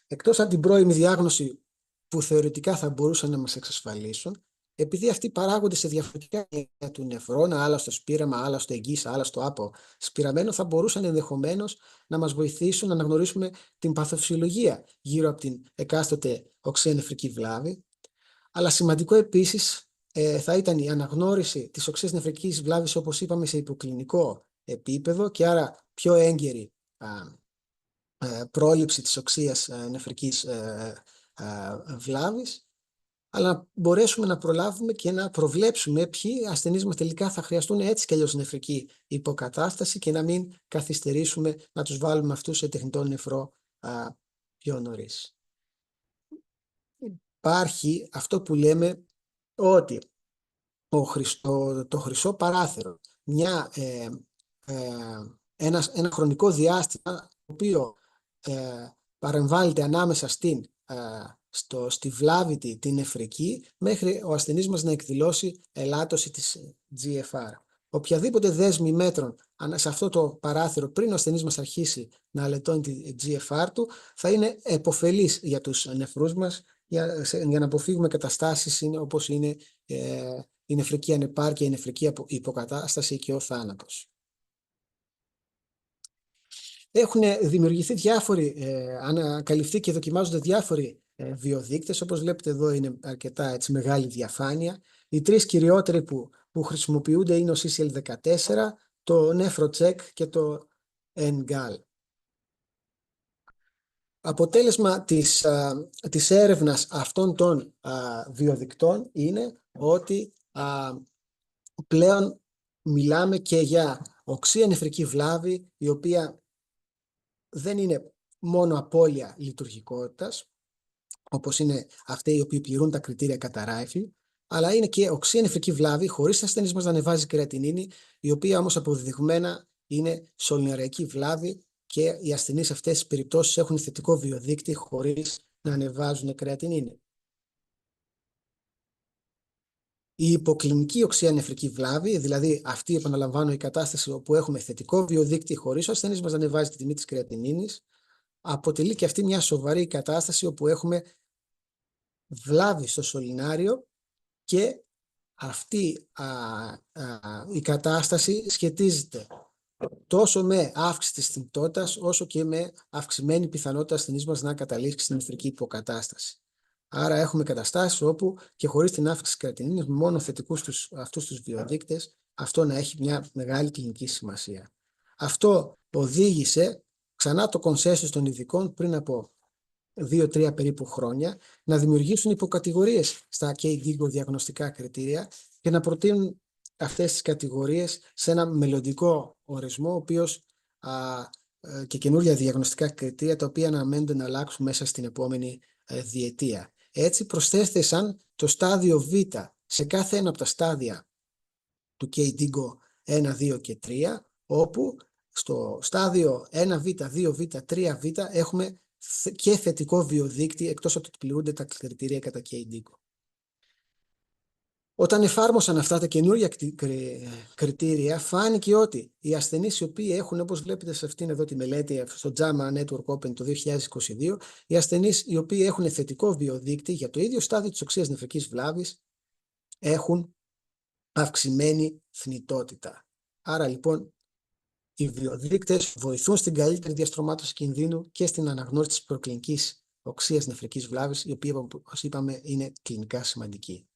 Εκτός από την πρώιμη διάγνωση που θεωρητικά θα μπορούσαν να μας εξασφαλίσουν, επειδή αυτοί παράγονται σε διαφορετικά έργα του νεφρών, άλλα στο σπήραμα, άλλα στο εγγύς, άλλα στο αποσπειραμένο, θα μπορούσαν ενδεχομένως να μας βοηθήσουν να αναγνωρίσουμε την παθοφυσιολογία γύρω από την εκάστοτε οξεία νεφρική βλάβη. Αλλά σημαντικό επίσης θα ήταν η αναγνώριση της οξείας νεφρικής βλάβης, όπως είπαμε, σε υποκλινικό επίπεδο και άρα πιο έγκαιρη πρόληψη της οξείας νεφρικής βλάβης, αλλά να μπορέσουμε να προλάβουμε και να προβλέψουμε ποιοι ασθενείς μας τελικά θα χρειαστούν έτσι κι αλλιώς νεφρική υποκατάσταση και να μην καθυστερήσουμε να τους βάλουμε αυτούς σε τεχνητό νεφρό πιο νωρίς. Υπάρχει αυτό που λέμε ότι το χρυσό παράθυρο, ένα χρονικό διάστημα το οποίο παρεμβάλλεται ανάμεσα στη βλάβη την νεφρική μέχρι ο ασθενής μας να εκδηλώσει ελάττωση της GFR. Οποιαδήποτε δέσμη μέτρων σε αυτό το παράθυρο πριν ο ασθενής μας αρχίσει να αλεττώνει τη GFR του θα είναι επωφελής για τους νεφρούς μας για να αποφύγουμε καταστάσεις όπως είναι η νεφρική ανεπάρκεια, η νεφρική υποκατάσταση και ο θάνατος. Έχουν δημιουργηθεί ανακαλυφθεί και δοκιμάζονται διάφοροι βιοδείκτες, όπως βλέπετε εδώ είναι αρκετά μεγάλη διαφάνεια. Οι τρεις κυριότεροι που που χρησιμοποιούνται είναι ο CCL14, το NephroCheck και το NGAL. Αποτέλεσμα της έρευνας αυτών των βιοδικτών είναι ότι πλέον μιλάμε και για οξεία νεφρική βλάβη, η οποία δεν είναι μόνο απώλεια λειτουργικότητας, όπως είναι αυτοί οι οποίοι πληρούν τα κριτήρια κατά Ράιφλ, αλλά είναι και οξεία νεφρική βλάβη χωρίς ασθενής μας να ανεβάζει κρεατινίνη, η οποία όμως αποδεδειγμένα είναι σωληναριακή βλάβη και οι ασθενείς σε αυτές τις περιπτώσεις έχουν θετικό βιοδείκτη χωρίς να ανεβάζουν κρεατινίνη. Η υποκλινική οξεία νεφρική βλάβη, δηλαδή αυτή, επαναλαμβάνω, η κατάσταση όπου έχουμε θετικό βιοδείκτη χωρίς ο ασθενής μας να ανεβάζει τη τιμή της κρεατινίνης, αποτελεί και αυτή μια σοβαρή κατάσταση όπου έχουμε βλάβη στο σωληνάριο και αυτή η κατάσταση σχετίζεται τόσο με αύξηση της θνητότητας όσο και με αυξημένη πιθανότητα ασθενής μας να καταλήξει στην νεφρική υποκατάσταση. Άρα έχουμε καταστάσεις όπου και χωρίς την αύξηση της κρεατινίνης, μόνο θετικούς αυτούς τους βιοδείκτες, αυτό να έχει μια μεγάλη κλινική σημασία. Αυτό οδήγησε ξανά το κονσένσους των ειδικών πριν από 2-3 περίπου χρόνια να δημιουργήσουν υποκατηγορίες στα KDIGO διαγνωστικά κριτήρια και να προτείνουν αυτές τις κατηγορίες σε ένα μελλοντικό ορισμό, ο οποίος και καινούργια διαγνωστικά κριτήρια, τα οποία αναμένονται να αλλάξουν μέσα στην επόμενη διετία. Έτσι προσθέθησαν το στάδιο Β σε κάθε ένα από τα στάδια του KDIGO 1, 2 και 3, όπου στο στάδιο 1Β, 2Β, 3Β έχουμε και θετικό βιοδείκτη, εκτός από το ότι πληρούνται τα κριτήρια κατά KDIGO. Όταν εφάρμοσαν αυτά τα καινούργια κριτήρια, φάνηκε ότι οι ασθενείς οι οποίοι έχουν, όπως βλέπετε σε αυτήν εδώ τη μελέτη στο JAMA Network Open το 2022, οι ασθενείς οι οποίοι έχουν θετικό βιοδείκτη για το ίδιο στάδιο της οξείας νεφρικής βλάβης έχουν αυξημένη θνητότητα. Άρα λοιπόν οι βιοδείκτες βοηθούν στην καλύτερη διαστρωμάτωση κινδύνου και στην αναγνώριση της προκλινικής οξείας νεφρικής βλάβης, η οποία, όπως είπαμε, είναι κλινικά σημαντική.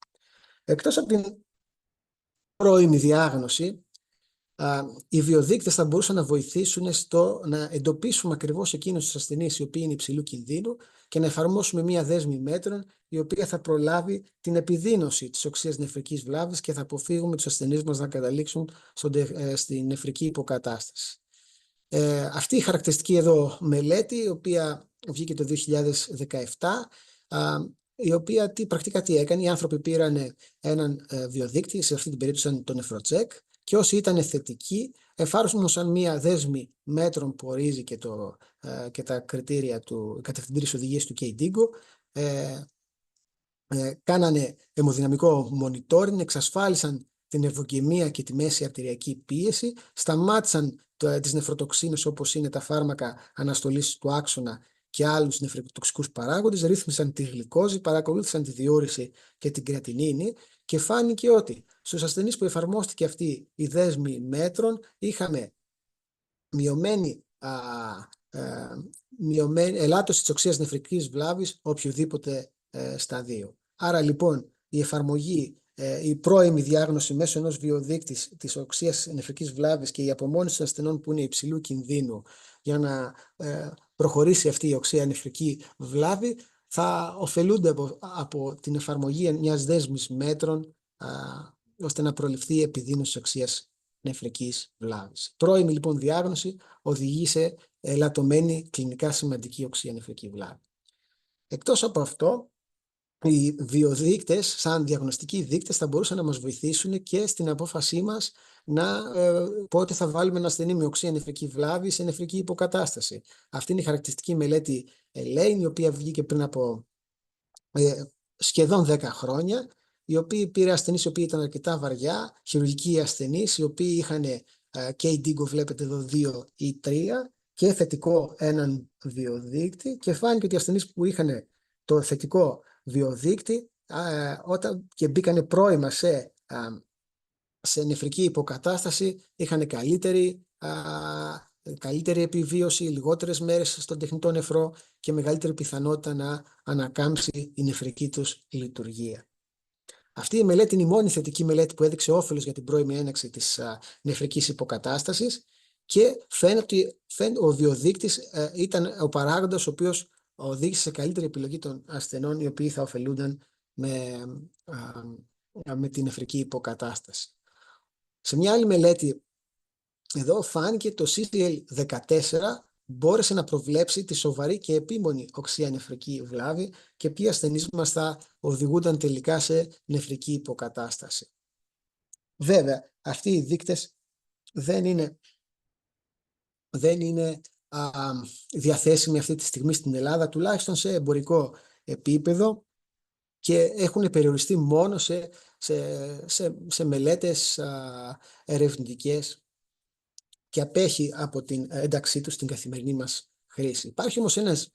Εκτός από την πρώιμη διάγνωση, οι βιοδείκτες θα μπορούσαν να βοηθήσουν στο να εντοπίσουμε ακριβώς εκείνους τους ασθενείς οι οποίοι είναι υψηλού κινδύνου και να εφαρμόσουμε μία δέσμη μέτρων η οποία θα προλάβει την επιδείνωση της οξείας νεφρικής βλάβης και θα αποφύγουμε τους ασθενείς μας να καταλήξουν στη νεφρική υποκατάσταση. Αυτή η χαρακτηριστική εδώ μελέτη, η οποία βγήκε το 2017, η οποία πρακτικά τι έκανε, οι άνθρωποι πήραν έναν βιοδείκτη, σε αυτή την περίπτωση ήταν το NephroCheck, και όσοι ήταν θετικοί εφάρμοσαν μία δέσμη μέτρων που ορίζει και τα κριτήρια του κατευθυντήριες οδηγίες του KDIGO, κάνανε αιμοδυναμικό monitoring, εξασφάλισαν την ευοκαιμία και τη μέση αρτηριακή πίεση, σταμάτησαν τις νεφροτοξίνες όπως είναι τα φάρμακα αναστολής του άξονα και άλλους νεφροτοξικούς παράγοντες, ρύθμισαν τη γλυκόζη, παρακολούθησαν τη διόρυση και την κρεατινίνη και φάνηκε ότι στους ασθενείς που εφαρμόστηκε αυτή η δέσμη μέτρων είχαμε μειωμένη ελάττωση της οξείας νεφρικής βλάβης οποιοδήποτε σταδίο. Άρα λοιπόν η εφαρμογή, η πρώιμη διάγνωση μέσω ενός βιοδείκτη της οξείας νεφρικής βλάβης και η απομόνωση των ασθενών που είναι υψηλού κινδύνου για να προχωρήσει αυτή η οξεία νεφρική βλάβη θα ωφελούνται από την εφαρμογή μιας δέσμης μέτρων ώστε να προληφθεί η επιδείνωση της οξείας νεφρικής βλάβης. Πρώιμη λοιπόν διάγνωση οδηγεί σε ελαττωμένη κλινικά σημαντική οξεία νεφρική βλάβη. Εκτός από αυτό, οι βιοδείκτες σαν διαγνωστικοί δείκτες θα μπορούσαν να μας βοηθήσουν και στην απόφασή μας πότε θα βάλουμε ένα ασθενή με οξεία νεφρική βλάβη σε νεφρική υποκατάσταση. Αυτή είναι η χαρακτηριστική μελέτη Elaine, η οποία βγήκε πριν από σχεδόν 10 χρόνια, οι οποίοι πήρε ασθενείς οι οποίοι ήταν αρκετά βαριά, χειρουργικοί ασθενείς, οι οποίοι είχαν KDIGO, βλέπετε εδώ 2 ή 3, και θετικό έναν βιοδείκτη, και φάνηκε ότι οι ασθενείς που είχαν το θετικό βιοδείκτη όταν και μπήκανε πρώιμα σε νεφρική υποκατάσταση είχαν καλύτερη επιβίωση, λιγότερες μέρες στον τεχνητό νεφρό και μεγαλύτερη πιθανότητα να ανακάμψει η νεφρική τους λειτουργία. Αυτή η μελέτη είναι η μόνη θετική μελέτη που έδειξε όφελος για την πρώιμη έναρξη της νεφρικής υποκατάστασης και φαίνεται ότι ο βιοδείκτης ήταν ο παράγοντας ο οποίος οδήγησε σε καλύτερη επιλογή των ασθενών οι οποίοι θα ωφελούνταν με την νεφρική υποκατάσταση. Σε μια άλλη μελέτη εδώ φάνηκε το CCL14 μπόρεσε να προβλέψει τη σοβαρή και επίμονη οξεία νεφρική βλάβη και ποιοι ασθενείς μας θα οδηγούνταν τελικά σε νεφρική υποκατάσταση. Βέβαια, αυτοί οι δείκτες δεν είναι διαθέσιμοι αυτή τη στιγμή στην Ελλάδα, τουλάχιστον σε εμπορικό επίπεδο, και έχουν περιοριστεί μόνο σε μελέτες ερευνητικές και απέχει από την ένταξή του στην καθημερινή μας χρήση. Υπάρχει όμως ένας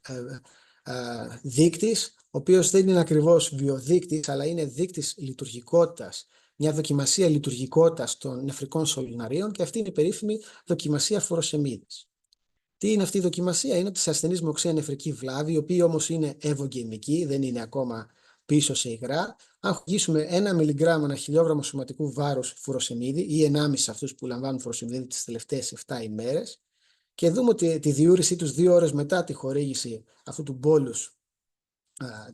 δείκτης, ο οποίος δεν είναι ακριβώς βιοδείκτης, αλλά είναι δείκτης λειτουργικότητας, μια δοκιμασία λειτουργικότητας των νεφρικών σωληναρίων, και αυτή είναι η περίφημη δοκιμασία φουροσεμίδης. Τι είναι αυτή η δοκιμασία? Είναι ότι σε ασθενείς με οξέα νεφρική βλάβη, οι οποίοι όμως είναι ευωγεμικοί, δεν είναι ακόμα πίσω σε υγρά, αν χωρίσουμε 1 μιλιγκράμμα ανά χιλιόγραμμο σωματικού βάρους φουροσεμίδη ή 1,5 σε αυτούς που λαμβάνουν φουροσεμίδη τις τελευταίες 7 ημέρες, και δούμε ότι τη διούρησή τους 2 ώρες μετά τη χορήγηση αυτού του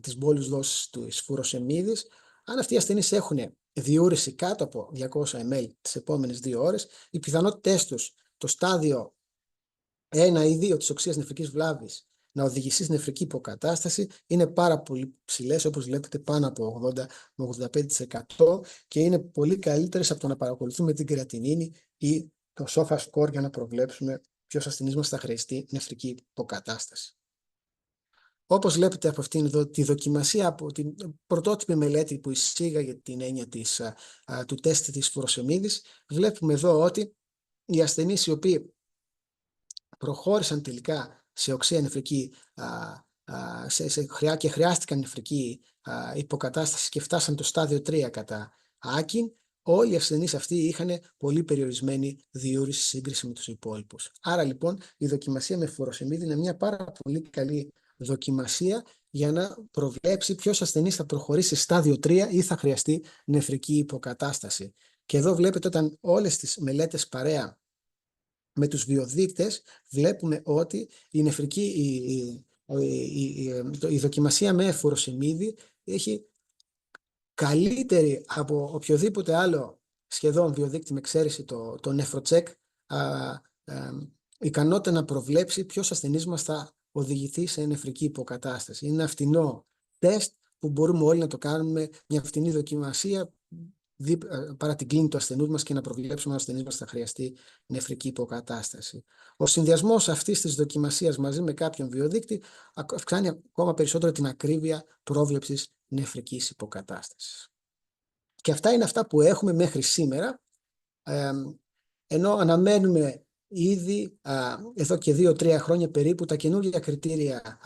της μπόλους δόσης του φουροσεμίδης, αν αυτοί οι ασθενείς έχουν διούρηση κάτω από 200 ml τις επόμενες 2 ώρες, οι πιθανότητες τους το στάδιο 1 ή 2 της οξείας νεφρικής βλάβης να οδηγηθεί στην νεφρική υποκατάσταση είναι πάρα πολύ ψηλές, όπως βλέπετε πάνω από 80 με 85%, και είναι πολύ καλύτερες από το να παρακολουθούμε την κρεατινίνη ή το SOFA score για να προβλέψουμε ποιος ασθενής μας θα χρειαστεί νεφρική υποκατάσταση. Όπως βλέπετε από αυτήν εδώ τη δοκιμασία, από την πρωτότυπη μελέτη που εισήγαγε την έννοια του τεστ της φουροσεμίδης, βλέπουμε εδώ ότι οι ασθενείς οι οποίοι προχώρησαν τελικά σε οξεία νεφρική και χρειάστηκαν νεφρική υποκατάσταση και φτάσαν το στάδιο 3 κατά άκιν, όλοι οι ασθενείς αυτοί είχαν πολύ περιορισμένη διούρηση σε σύγκριση με τους υπόλοιπους. Άρα λοιπόν η δοκιμασία με φουροσεμίδη είναι μια πάρα πολύ καλή δοκιμασία για να προβλέψει ποιος ασθενής θα προχωρήσει σε στάδιο 3 ή θα χρειαστεί νεφρική υποκατάσταση. Και εδώ βλέπετε, όταν όλες τις μελέτες παρέα με τους βιοδείκτες, βλέπουμε ότι η δοκιμασία με φουροσεμίδη έχει καλύτερη από οποιοδήποτε άλλο σχεδόν βιοδείκτη, με εξαίρεση το νεφροτσεκ, ικανότητα να προβλέψει ποιος ασθενής μας θα οδηγηθεί σε νεφρική υποκατάσταση. Είναι ένα φτηνό τεστ που μπορούμε όλοι να το κάνουμε, μια φτηνή δοκιμασία παρά την κλίνη του ασθενούς μας, και να προβλέψουμε αν ο ασθενής μας θα χρειαστεί νεφρική υποκατάσταση. Ο συνδυασμός αυτής της δοκιμασίας μαζί με κάποιον βιοδείκτη αυξάνει ακόμα περισσότερο την ακρίβεια πρόβλεψης νεφρικής υποκατάστασης. Και αυτά είναι αυτά που έχουμε μέχρι σήμερα, ενώ αναμένουμε ήδη εδώ και 2-3 χρόνια περίπου τα καινούργια κριτήρια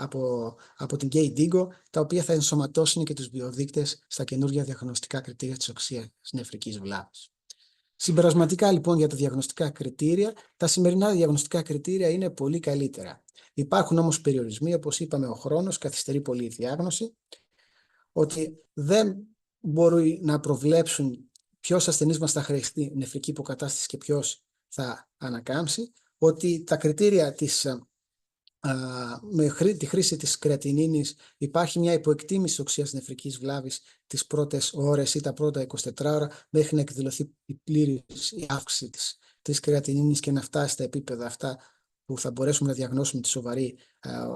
από την KDIGO, τα οποία θα ενσωματώσουν και τους βιοδείκτες στα καινούργια διαγνωστικά κριτήρια της οξείας νεφρικής βλάβης. Συμπερασματικά λοιπόν για τα διαγνωστικά κριτήρια, τα σημερινά διαγνωστικά κριτήρια είναι πολύ καλύτερα. Υπάρχουν όμως περιορισμοί, όπως είπαμε, ο χρόνος καθυστερεί πολύ η διάγνωση, ότι δεν μπορούν να προβλέψουν ποιος ασθενής μας θα χρειαστεί νεφρική υποκατάσταση και ποιος θα ανακάμψει, ότι τα κριτήρια με τη χρήση της κρεατινίνης υπάρχει μια υποεκτίμηση οξείας νεφρικής βλάβης τις πρώτες ώρες ή τα πρώτα 24 ώρα, μέχρι να εκδηλωθεί η πλήρης αύξηση της κρεατινίνης και να φτάσει στα επίπεδα αυτά που θα μπορέσουμε να διαγνώσουμε τη σοβαρή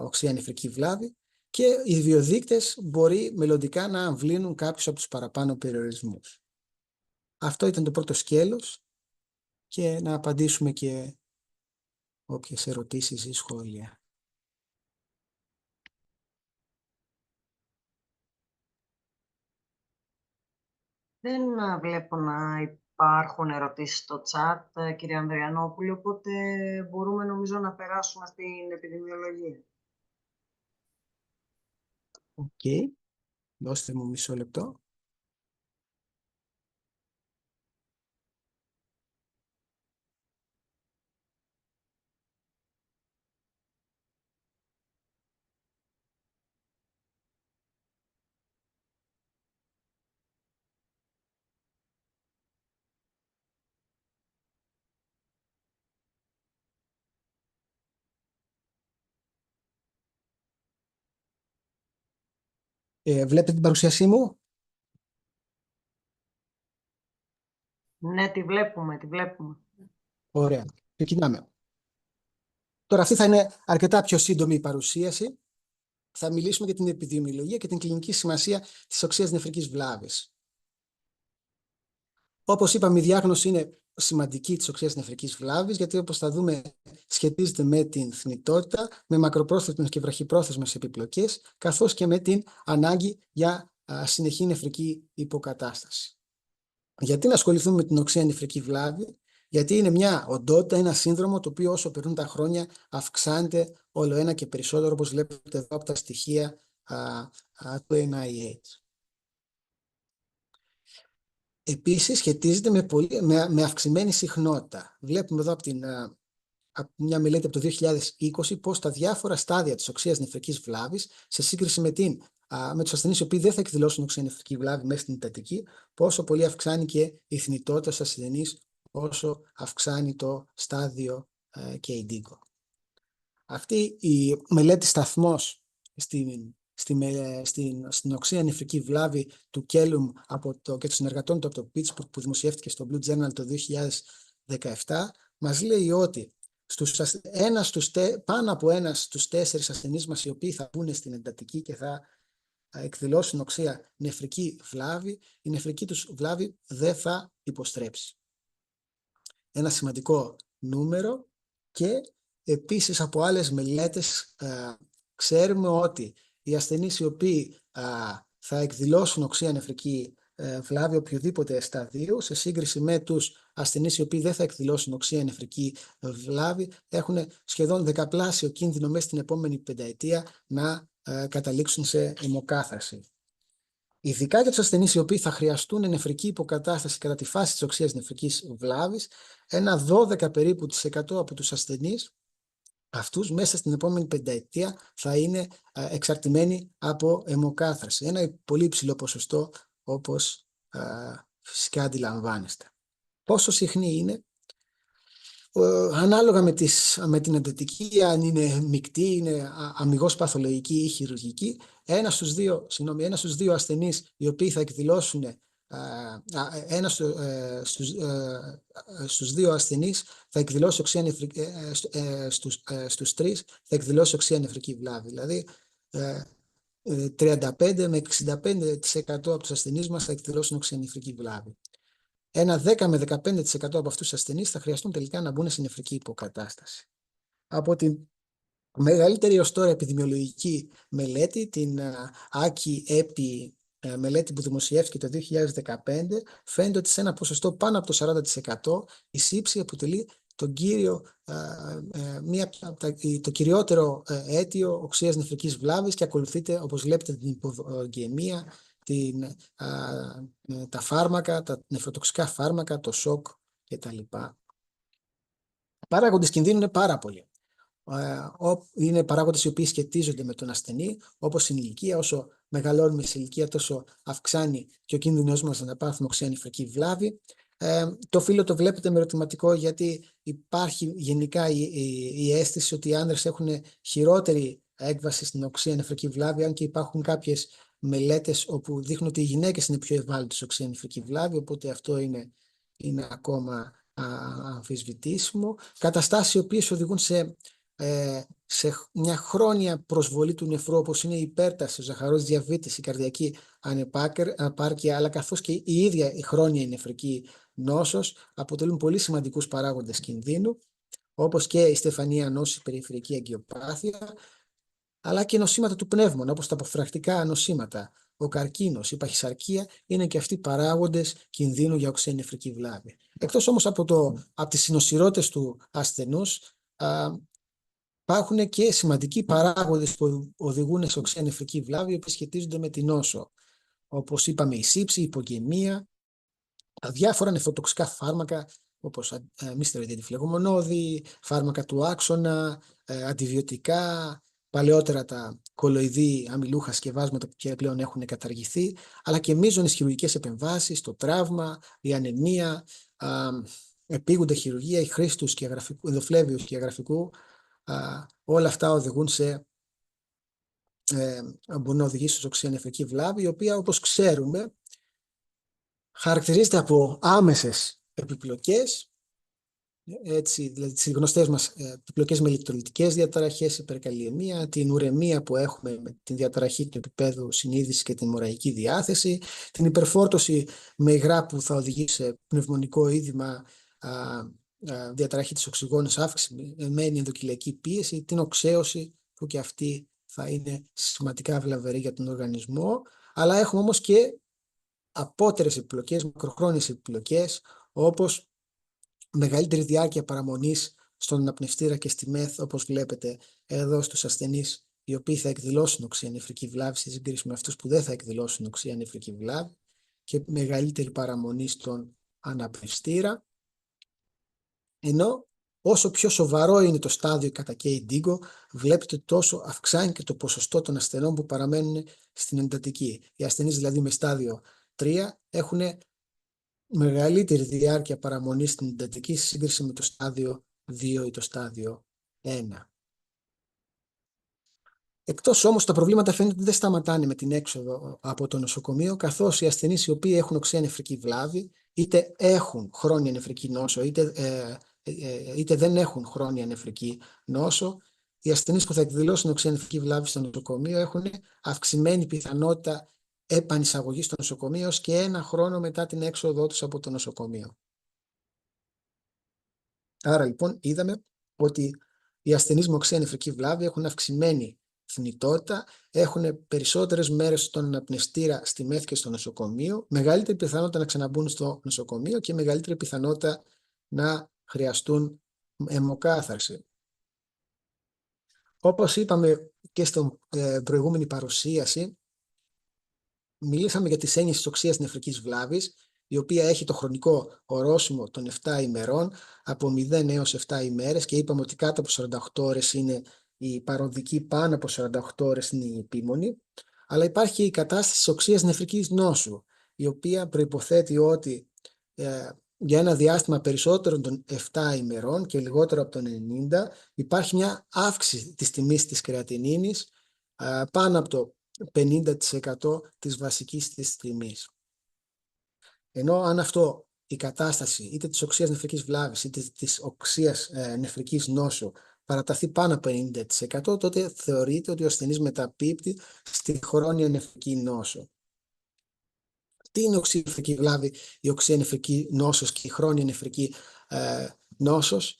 οξεία νεφρική βλάβη, και οι βιοδείκτες μπορεί μελλοντικά να αμβλύνουν κάποιους από τους παραπάνω περιορισμούς. Αυτό ήταν το πρώτο σκέλος, και να απαντήσουμε και όποιες ερωτήσεις ή σχόλια. Δεν βλέπω να υπάρχουν ερωτήσεις στο chat, κύριε Ανδριανόπουλο, οπότε μπορούμε νομίζω να περάσουμε στην επιδημιολογία. Οκ. Δώστε μου μισό λεπτό. Βλέπετε την παρουσίασή μου? Ναι, τη βλέπουμε, τη βλέπουμε. Ωραία. Ξεκινάμε. Τώρα αυτή θα είναι αρκετά πιο σύντομη η παρουσίαση. Θα μιλήσουμε για την επιδημιολογία και την κλινική σημασία της οξείας νεφρικής βλάβης. Όπως είπαμε, η διάγνωση είναι σημαντική της οξείας νεφρικής βλάβης, γιατί όπως θα δούμε σχετίζεται με την θνητότητα, με μακροπρόθεσμες και βραχυπρόθεσμες επιπλοκές, καθώς και με την ανάγκη για συνεχή νεφρική υποκατάσταση. Γιατί να ασχοληθούμε με την οξεία νεφρική βλάβη? Γιατί είναι μια οντότητα, ένα σύνδρομο το οποίο όσο περνούν τα χρόνια αυξάνεται όλο ένα και περισσότερο, όπως βλέπετε εδώ από τα στοιχεία του NIH. Επίσης σχετίζεται με αυξημένη συχνότητα. Βλέπουμε εδώ από μια μελέτη από το 2020 πώς τα διάφορα στάδια της οξείας νεφρικής βλάβης σε σύγκριση με τους ασθενείς οι οποίοι δεν θα εκδηλώσουν οξεία νεφρική βλάβη μέσα στην εντατική, πόσο πολύ αυξάνει και η θνητότητα στους ασθενείς όσο αυξάνει το στάδιο και indigo. Αυτή η μελέτη σταθμός στην οξεία νεφρική βλάβη του Κέλουμ και των συνεργατών του από το Pittsburgh που δημοσιεύτηκε στο Blue Journal το 2017 μας λέει ότι πάνω από ένας στους 4 ασθενείς μας οι οποίοι θα μπουν στην εντατική και θα εκδηλώσουν οξεία νεφρική βλάβη, η νεφρική τους βλάβη δεν θα υποστρέψει. Ένα σημαντικό νούμερο. Και επίσης από άλλες μελέτες ξέρουμε ότι οι ασθενείς οι οποίοι θα εκδηλώσουν οξεία νεφρική βλάβη οποιοδήποτε σταδίου σε σύγκριση με τους ασθενείς οι οποίοι δεν θα εκδηλώσουν οξεία νεφρική βλάβη έχουν σχεδόν δεκαπλάσιο κίνδυνο μέσα στην επόμενη πενταετία να καταλήξουν σε αιμοκάθαρση. Ειδικά για τους ασθενείς οι οποίοι θα χρειαστούν νεφρική υποκατάσταση κατά τη φάση της οξείας νεφρικής βλάβης, ένα 12 περίπου % από τους ασθενείς αυτούς μέσα στην επόμενη πενταετία θα είναι εξαρτημένοι από αιμοκάθαρση. Ένα πολύ υψηλό ποσοστό, όπως φυσικά αντιλαμβάνεστε. Πόσο συχνή είναι? Ανάλογα με την εντατική, αν είναι μεικτή, είναι αμιγώς παθολογική ή χειρουργική, ένας στους δύο ασθενείς οι οποίοι θα εκδηλώσουν στους 2 ασθενείς θα εκδηλώσει οξεία νεφρική, στους 3 θα εκδηλώσει οξεία νεφρική βλάβη. Δηλαδή 35 με 65% από τους ασθενείς μας θα εκδηλώσουν οξεία νεφρική βλάβη. Ένα 10 με 15% από αυτούς τους ασθενείς θα χρειαστούν τελικά να μπουν σε νεφρική υποκατάσταση. Από την μεγαλύτερη ως τώρα επιδημιολογική μελέτη, την AKI-EPI μελέτη που δημοσιεύτηκε το 2015, φαίνεται ότι σε ένα ποσοστό πάνω από το 40% η σύψη αποτελεί το κυριότερο αίτιο οξείας νεφρικής βλάβης και ακολουθείται, όπως βλέπετε, την υπογεμία, τα φάρμακα, τα νεφροτοξικά φάρμακα, το σοκ κτλ. Παράγοντες κινδύνου είναι πάρα πολλοί. Είναι παράγοντες οι οποίοι σχετίζονται με τον ασθενή, όπως η ηλικία. Όσο μεγαλώνουμε σε ηλικία, τόσο αυξάνει και ο κίνδυνος μας να πάθουμε οξεία νεφρική βλάβη. Το φύλο το βλέπετε με ερωτηματικό, γιατί υπάρχει γενικά η αίσθηση ότι οι άνδρες έχουν χειρότερη έκβαση στην οξεία νεφρική βλάβη, αν και υπάρχουν κάποιες μελέτες όπου δείχνουν ότι οι γυναίκες είναι πιο ευάλωτες σε οξεία νεφρική βλάβη, οπότε αυτό είναι ακόμα αμφισβητήσιμο. Καταστάσεις οι οποίες οδηγούν σε μια χρόνια προσβολή του νεφρού, όπως είναι η υπέρταση, ο ζαχαρός διαβήτης, η καρδιακή ανεπάρκεια, αλλά καθώς και η ίδια η χρόνια η νεφρική νόσος, αποτελούν πολύ σημαντικούς παράγοντες κινδύνου, όπως και η στεφανία νόση, περιφερειακή αγκιοπάθεια, αλλά και νοσήματα του πνεύμονα, όπως τα αποφρακτικά νοσήματα, ο καρκίνος, η παχυσαρκία, είναι και αυτοί παράγοντες κινδύνου για οξεία νεφρική βλάβη. Εκτός όμως από τις συνοσυρότητες του ασθενούς, υπάρχουν και σημαντικοί παράγοντες που οδηγούν σε οξεία νεφρική βλάβη, που σχετίζονται με την νόσο. Όπως είπαμε, η σύψη, η υπογεμία, διάφορα νεφροτοξικά φάρμακα, όπως μη στεροειδιακή φλεγμονώδη, φάρμακα του άξονα, αντιβιωτικά, παλαιότερα τα κολοειδή αμυλούχα σκευάσματα που πλέον έχουν καταργηθεί, αλλά και μείζονες χειρουργικές επεμβάσεις, το τραύμα, η ανεμία, επίγοντα χειρουργία, η χρήση του ενδοφλέβιου σκιαγραφικού, όλα αυτά οδηγούν σε μπορεί να οδηγήσει σε οξεία νεφρική βλάβη, η οποία, όπως ξέρουμε, χαρακτηρίζεται από άμεσες επιπλοκές, έτσι, δηλαδή τις γνωστές μας επιπλοκές με ηλεκτρολιτικές διαταραχές, υπερκαλλιεμία, την ουρεμία που έχουμε με την διαταραχή του επίπεδου συνείδησης και την μοραϊκή διάθεση, την υπερφόρτωση με υγρά που θα οδηγήσει σε πνευμονικό είδημα, διαταραχή της οξυγόνης, αυξημένη ενδοκυλιακή πίεση, την οξέωση που και αυτή θα είναι σημαντικά βλαβερή για τον οργανισμό, αλλά έχουμε όμως και απότερες επιπλοκές, μακροχρόνιες επιπλοκές, όπως μεγαλύτερη διάρκεια παραμονής στον αναπνευστήρα και στη ΜΕΘ, όπως βλέπετε εδώ στους ασθενείς οι οποίοι θα εκδηλώσουν οξεία νεφρική βλάβη σε σύγκριση με αυτούς που δεν θα εκδηλώσουν οξεία νεφρική βλάβη, και μεγαλύτερη παραμονή στον αναπνευστήρα. Ενώ όσο πιο σοβαρό είναι το στάδιο κατά K-Indigo, βλέπετε τόσο αυξάνει και το ποσοστό των ασθενών που παραμένουν στην εντατική. Οι ασθενείς δηλαδή με στάδιο 3 έχουν μεγαλύτερη διάρκεια παραμονή στην εντατική σε σύγκριση με το στάδιο 2 ή το στάδιο 1. Εκτός όμως, τα προβλήματα φαίνεται ότι δεν σταματάνε με την έξοδο από το νοσοκομείο, καθώς οι ασθενείς οι οποίοι έχουν οξεία νεφρική βλάβη, είτε έχουν χρόνια νεφρική νόσο, είτε δεν έχουν χρόνια νεφρική νόσο, οι ασθενείς που θα εκδηλώσουν οξεία νεφρική βλάβη στο νοσοκομείο έχουν αυξημένη πιθανότητα επανεισαγωγή στο νοσοκομείο ως και 1 χρόνο μετά την έξοδό τους από το νοσοκομείο. Άρα λοιπόν είδαμε ότι οι ασθενείς με οξεία νεφρική βλάβη έχουν αυξημένη θνητότητα, έχουν περισσότερες μέρες στον αναπνευστήρα, στη ΜΕΘ και στο νοσοκομείο, μεγαλύτερη πιθανότητα να ξαναμπούν στο νοσοκομείο και μεγαλύτερη πιθανότητα να χρειαστούν αιμοκάθαρση. Όπως είπαμε και στην προηγούμενη παρουσίαση, μιλήσαμε για τις έννοιες της οξείας νεφρικής βλάβης, η οποία έχει το χρονικό ορόσημο των 7 ημερών, από 0 έως 7 ημέρες, και είπαμε ότι κάτω από 48 ώρες είναι η παροδική, πάνω από 48 ώρες είναι η επίμονη. Αλλά υπάρχει και η κατάσταση της οξείας νεφρικής νόσου, η οποία προϋποθέτει ότι για ένα διάστημα περισσότερων των 7 ημερών και λιγότερο από τον 90 υπάρχει μια αύξηση της τιμής της κρεατινίνης πάνω από το 50% της βασικής της τιμής. Ενώ αν αυτό, η κατάσταση είτε της οξείας νεφρικής βλάβης είτε της οξείας νεφρικής νόσου, παραταθεί πάνω από 50%, τότε θεωρείται ότι ο ασθενής μεταπίπτει στη χρόνια νεφρική νόσο. Τι είναι η οξεία νεφρική βλάβη, η οξεία νεφρική νόσος και η χρόνια νεφρική νόσος?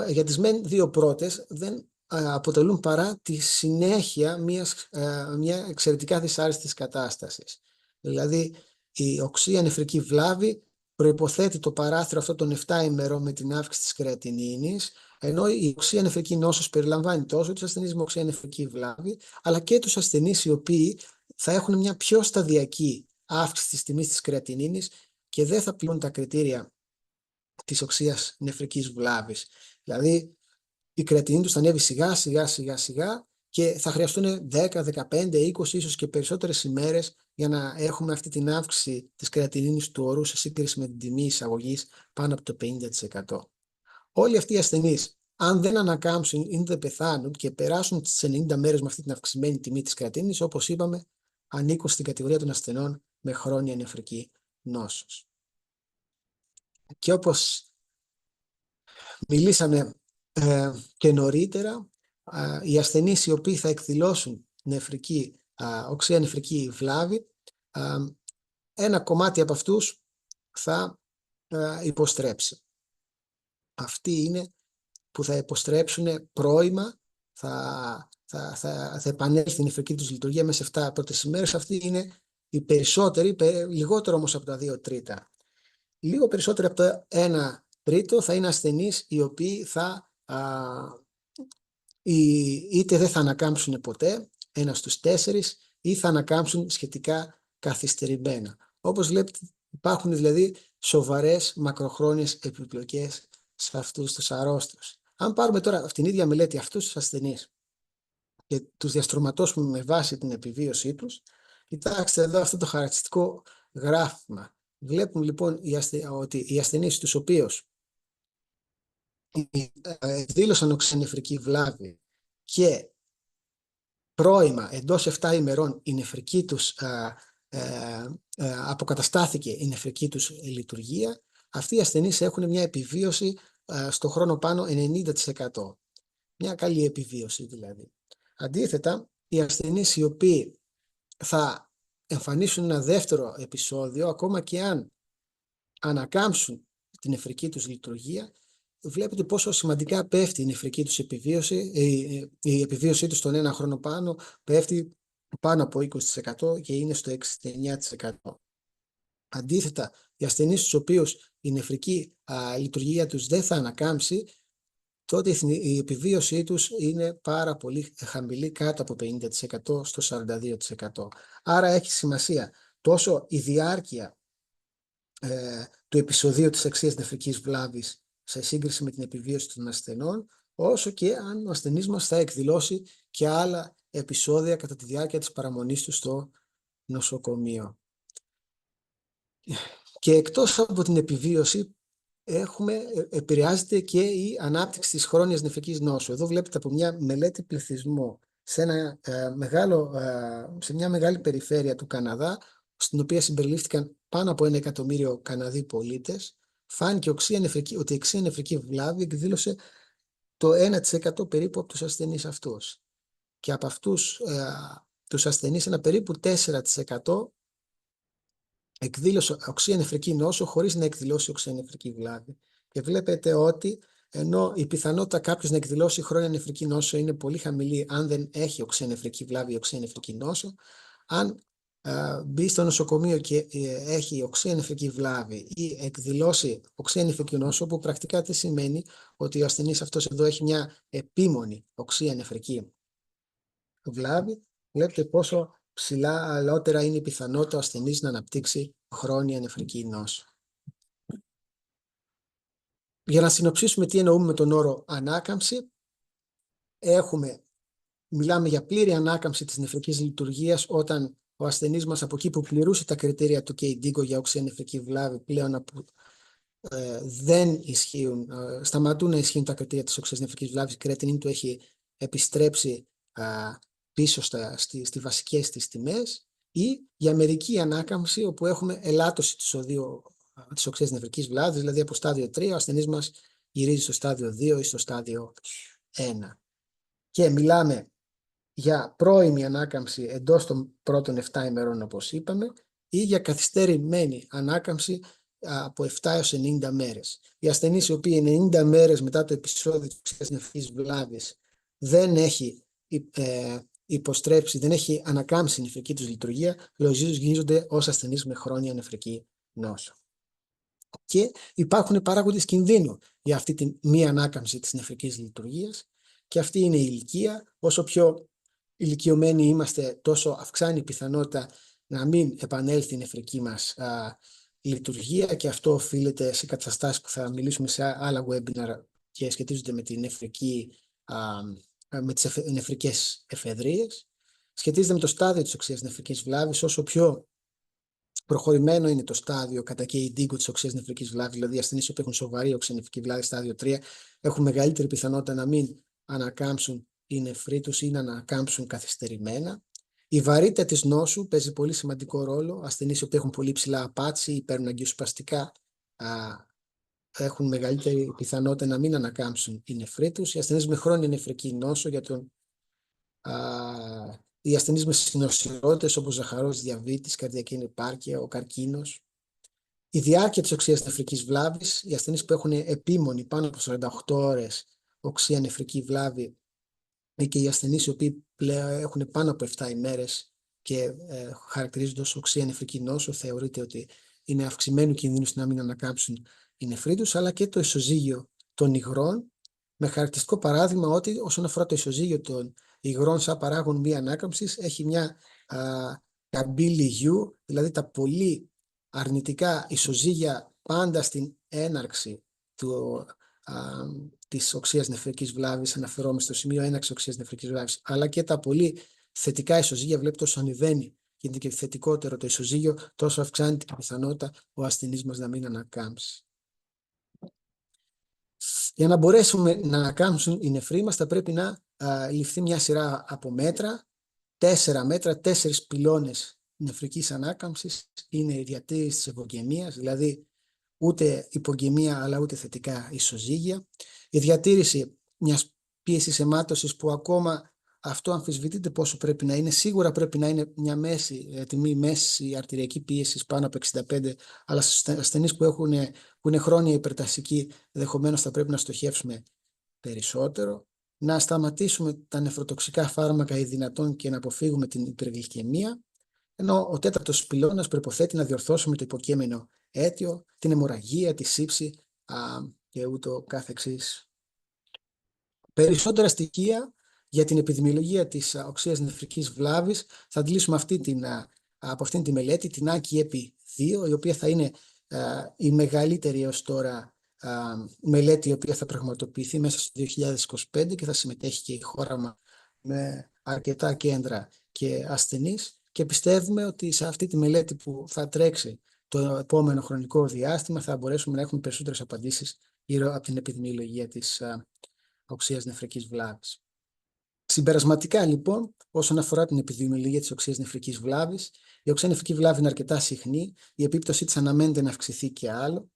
Για τις μεν δύο πρώτες δεν αποτελούν παρά τη συνέχεια μια εξαιρετικά δυσάρεστης κατάστασης. Δηλαδή, η οξεία νεφρική βλάβη προϋποθέτει το παράθυρο αυτό των 7 ημερών με την αύξηση της κρεατινίνης, ενώ η οξεία νεφρική νόσος περιλαμβάνει τόσο τους ασθενείς με οξεία νεφρική βλάβη, αλλά και τους ασθενείς οι οποίοι θα έχουν μια πιο σταδιακή αύξηση της τιμής της κρεατινίνης και δεν θα πληρούν τα κριτήρια της οξείας νεφρικής βλάβης. Δηλαδή, η κρεατινίνη τους θα ανέβει σιγά και θα χρειαστούν 10, 15, 20, ίσως και περισσότερες ημέρες για να έχουμε αυτή την αύξηση της κρεατινίνης του ορού σε σύγκριση με την τιμή εισαγωγής πάνω από το 50%. Όλοι αυτοί οι ασθενείς, αν δεν ανακάμψουν ή δεν πεθάνουν και περάσουν τις 90 μέρες με αυτή την αυξημένη τιμή της κρεατινίνης, όπως είπαμε, ανήκουν στην κατηγορία των ασθενών με χρόνια νεφρική νόσος. Και όπως μιλήσαμε και νωρίτερα, οι ασθενείς οι οποίοι θα εκδηλώσουν οξεία νεφρική βλάβη, ένα κομμάτι από αυτούς θα υποστρέψει. Αυτοί είναι που θα υποστρέψουν πρώιμα, θα επανέλθει η νεφρική τους λειτουργία μέσα σε 7 πρώτες ημέρες. Αυτοί είναι οι περισσότεροι, λιγότερο όμως από τα 2 τρίτα. Λίγο περισσότερο από το 1 τρίτο θα είναι ασθενείς οι οποίοι είτε δεν θα ανακάμψουν ποτέ, 1 στους 4, ή θα ανακάμψουν σχετικά καθυστερημένα. Όπως βλέπετε, υπάρχουν δηλαδή σοβαρές μακροχρόνιες επιπλοκές σε αυτούς τους αρρώστους. Αν πάρουμε τώρα αυτήν την ίδια μελέτη αυτούς τους ασθενείς και τους διαστρωματώσουμε με βάση την επιβίωσή τους, κοιτάξτε εδώ αυτό το χαρακτηριστικό γράφημα. Βλέπουμε λοιπόν ότι οι ασθενείς τους οποίους εκδήλωσαν οξεία νεφρική βλάβη και πρώιμα, εντός 7 ημερών, η νεφρική τους αποκαταστάθηκε η νεφρική τους λειτουργία, αυτοί οι ασθενείς έχουν μια επιβίωση στο χρόνο πάνω 90%. Μια καλή επιβίωση δηλαδή. Αντίθετα, οι ασθενείς οι οποίοι θα εμφανίσουν ένα δεύτερο επεισόδιο, ακόμα και αν ανακάμψουν την νεφρική τους λειτουργία, βλέπετε πόσο σημαντικά πέφτει η νεφρική τους επιβίωση, η επιβίωσή τους στον ένα χρόνο πάνω πέφτει πάνω από 20% και είναι στο 69%. Αντίθετα, οι ασθενείς στους οποίους η νεφρική λειτουργία τους δεν θα ανακάμψει, τότε η επιβίωσή τους είναι πάρα πολύ χαμηλή, κάτω από 50%, στο 42%. Άρα έχει σημασία τόσο η διάρκεια του επεισοδίου της αξίας νεφρικής βλάβης σε σύγκριση με την επιβίωση των ασθενών, όσο και αν ο ασθενής μας θα εκδηλώσει και άλλα επεισόδια κατά τη διάρκεια της παραμονής του στο νοσοκομείο. Και εκτός από την επιβίωση, επηρεάζεται και η ανάπτυξη της χρόνιας νεφρικής νόσου. Εδώ βλέπετε από μια μελέτη πληθυσμού σε μια μεγάλη περιφέρεια του Καναδά, στην οποία συμπεριλήφθηκαν πάνω από 1 εκατομμύριο Καναδοί πολίτες, φάνηκε ότι η οξεία νεφρική βλάβη εκδήλωσε το 1% περίπου από τους ασθενείς αυτούς. Και από αυτούς τους ασθενείς, ένα περίπου 4% εκδήλωσε οξεία νεφρική νόσο χωρίς να εκδηλώσει οξεία νεφρική βλάβη. Και βλέπετε ότι ενώ η πιθανότητα κάποιος να εκδηλώσει χρόνια νεφρική νόσο είναι πολύ χαμηλή αν δεν έχει οξεία νεφρική βλάβη ή οξεία νεφρική νόσο, αν μπει στο νοσοκομείο και έχει οξεία νεφρική βλάβη ή εκδηλώσει οξεία νεφρική νόσο, που πρακτικά τι σημαίνει? Ότι ο ασθενής αυτός εδώ έχει μια επίμονη οξεία νεφρική βλάβη. Βλέπετε πόσο ψηλότερα είναι η πιθανότητα ο ασθενής να αναπτύξει χρόνια νεφρική νόσο. Για να συνοψίσουμε τι εννοούμε με τον όρο ανάκαμψη, μιλάμε για πλήρη ανάκαμψη της νεφρικής λειτουργίας όταν ο ασθενής μας από εκεί που πληρούσε τα κριτήρια του KDIGO για οξεία νεφρική βλάβη πλέον δεν ισχύουν, σταματούν να ισχύουν τα κριτήρια της οξείας νεφρικής βλάβης, η κρεατινίνη του έχει επιστρέψει πίσω στις βασικές της τιμές, ή για μερική ανάκαμψη όπου έχουμε ελάττωση της οξείας νεφρικής βλάβης, δηλαδή από στάδιο 3 ο ασθενής μας γυρίζει στο στάδιο 2 ή στο στάδιο 1. Και μιλάμε για πρώιμη ανάκαμψη εντός των πρώτων 7 ημερών, όπως είπαμε, ή για καθυστερημένη ανάκαμψη από 7 έως 90 μέρες. Οι ασθενείς οι οποίοι 90 μέρες μετά το επεισόδιο της οξείας νεφρικής βλάβης δεν έχει υποστρέψει, δεν έχει ανακάμψει η νεφρική τους λειτουργία, λογίζονται ως ασθενείς με χρόνια νεφρική νόσο. Και υπάρχουν παράγοντες κινδύνου για αυτή τη μη ανάκαμψη της νεφρικής λειτουργίας, και αυτή είναι η ηλικία. Όσο πιο ηλικιωμένοι είμαστε, τόσο αυξάνει η πιθανότητα να μην επανέλθει η νεφρική μας λειτουργία, και αυτό οφείλεται σε καταστάσεις που θα μιλήσουμε σε άλλα webinar και σχετίζονται με τη νεφρική, με τις νεφρικές εφεδρείες. Σχετίζεται με το στάδιο της οξείας νεφρικής βλάβης. Όσο πιο προχωρημένο είναι το στάδιο κατά KDIGO της οξείας νεφρικής βλάβης, δηλαδή οι ασθενείς που έχουν σοβαρή οξεία νεφρική βλάβη στάδιο 3 έχουν μεγαλύτερη πιθανότητα να μην ανακάμψουν οι νεφροί τους ή να ανακάμψουν καθυστερημένα. Η βαρύτητα της νόσου παίζει πολύ σημαντικό ρόλο. Ασθενείς που έχουν πολύ ψηλά απάτηση ή παίρνουν αγκιοσπαστικά έχουν μεγαλύτερη πιθανότητα να μην ανακάμψουν οι νεφροί τους. Οι ασθενείς με χρόνια νεφρική νόσο, οι ασθενείς με συνοσιρότητες όπως ζαχαρός διαβήτης, καρδιακή ανεπάρκεια, ο καρκίνος. Η διάρκεια της οξείας νεφρικής βλάβης, οι ασθενείς που έχουν επίμονη πάνω από 48 ώρες οξεία νεφρική βλάβη, και οι ασθενείς οι οποίοι πλέον έχουν πάνω από 7 ημέρες και χαρακτηρίζονται ως οξεία νεφρική νόσο, θεωρείται ότι είναι αυξημένου κινδύνου να μην ανακάμψουν οι νεφροί τους, αλλά και το ισοζύγιο των υγρών, με χαρακτηριστικό παράδειγμα ότι όσον αφορά το ισοζύγιο των υγρών σαν παράγον μη ανάκαμψης, έχει μια καμπύλη U, δηλαδή τα πολύ αρνητικά ισοζύγια πάντα στην έναρξη της οξείας νεφρικής βλάβης, αναφερόμαστε στο σημείο έναρξης οξείας νεφρικής βλάβης, αλλά και τα πολύ θετικά ισοζύγια, βλέπετε όσο ανεβαίνει, γίνεται και θετικότερο το ισοζύγιο, τόσο αυξάνεται την πιθανότητα ο ασθενής μας να μην ανακάμψει. Για να μπορέσουμε να ανακάμψουν οι νεφροί μας, θα πρέπει να ληφθεί μια σειρά από μέτρα, 4 μέτρα, 4 πυλώνες νεφρικής ανάκαμψης είναι η διατήρηση της ευωγεμίας, δηλαδή ούτε υπογεμία αλλά ούτε θετικά ισοζύγια. Η διατήρηση μιας πίεσης αιμάτωσης που ακόμα αυτό αμφισβητείται πόσο πρέπει να είναι. Σίγουρα πρέπει να είναι μια τιμή μέση αρτηριακή πίεση πάνω από 65, αλλά στους ασθενείς που είναι χρόνια υπερτασικοί, ενδεχομένως θα πρέπει να στοχεύσουμε περισσότερο. Να σταματήσουμε τα νεφροτοξικά φάρμακα ή δυνατόν και να αποφύγουμε την υπεργλυκαιμία. Ενώ ο τέταρτος πυλώνας προϋποθέτει να διορθώσουμε το υποκείμενο αίτιο, την αιμορραγία, τη σύψη και ούτω καθεξής. Περισσότερα στοιχεία για την επιδημιολογία της οξείας νεφρικής βλάβης θα αντλήσουμε από αυτήν τη μελέτη, την AKI-EPI 2, η οποία θα είναι η μεγαλύτερη έως τώρα μελέτη η οποία θα πραγματοποιηθεί μέσα στο 2025 και θα συμμετέχει και η χώρα μας με αρκετά κέντρα και ασθενείς, και πιστεύουμε ότι σε αυτή τη μελέτη που θα τρέξει το επόμενο χρονικό διάστημα θα μπορέσουμε να έχουμε περισσότερες απαντήσεις γύρω από την επιδημιολογία της οξείας νεφρικής βλάβης. Συμπερασματικά λοιπόν, όσον αφορά την επιδημιολογία της οξείας νεφρικής βλάβης, η οξεία νεφρική βλάβη είναι αρκετά συχνή, η επίπτωσή της αναμένεται να αυξηθεί και άλλο.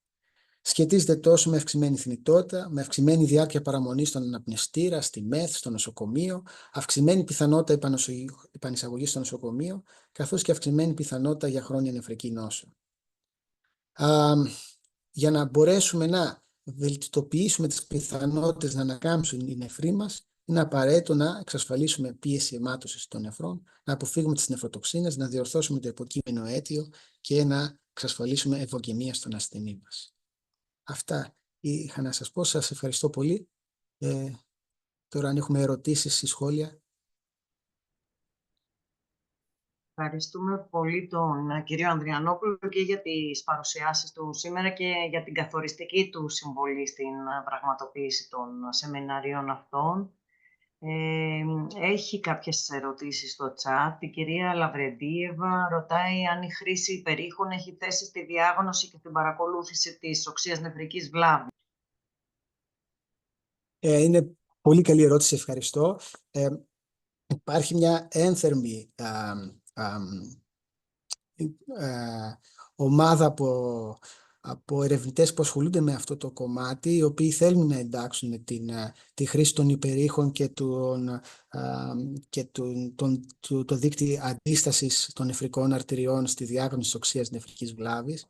Σχετίζεται τόσο με αυξημένη θνητότητα, με αυξημένη διάρκεια παραμονής στον αναπνευστήρα, στη ΜΕΘ, στο νοσοκομείο, αυξημένη πιθανότητα επανεισαγωγής στο νοσοκομείο, καθώς και αυξημένη πιθανότητα για χρόνια νεφρική νόσο. Για να μπορέσουμε να βελτιστοποιήσουμε τις πιθανότητες να ανακάμψουν οι νεφροί μας, είναι απαραίτητο να εξασφαλίσουμε πίεση αιμάτωσης των νεφρών, να αποφύγουμε τις νεφροτοξίνες, να διορθώσουμε το υποκείμενο αίτιο και να εξασφαλίσουμε ευωγεμία στον ασθενή μας. Αυτά είχα να σας πω. Σας ευχαριστώ πολύ. Τώρα αν έχουμε ερωτήσεις ή σχόλια. Ευχαριστούμε πολύ τον κύριο Ανδριανόπουλο και για τις παρουσιάσεις του σήμερα και για την καθοριστική του συμβολή στην πραγματοποίηση των σεμιναρίων αυτών. Έχει κάποιες ερωτήσεις στο chat. Η κυρία Λαβρεντίεβα ρωτάει αν η χρήση υπερήχων έχει θέση στη διάγνωση και την παρακολούθηση της οξείας νεφρικής βλάβης. Είναι πολύ καλή ερώτηση, ευχαριστώ. Υπάρχει μια ένθερμη ομάδα από ερευνητές που ασχολούνται με αυτό το κομμάτι, οι οποίοι θέλουν να εντάξουν τη χρήση των υπερήχων και το δίκτυο αντίστασης των νεφρικών αρτηριών στη διάγνωση της οξείας νεφρικής βλάβης.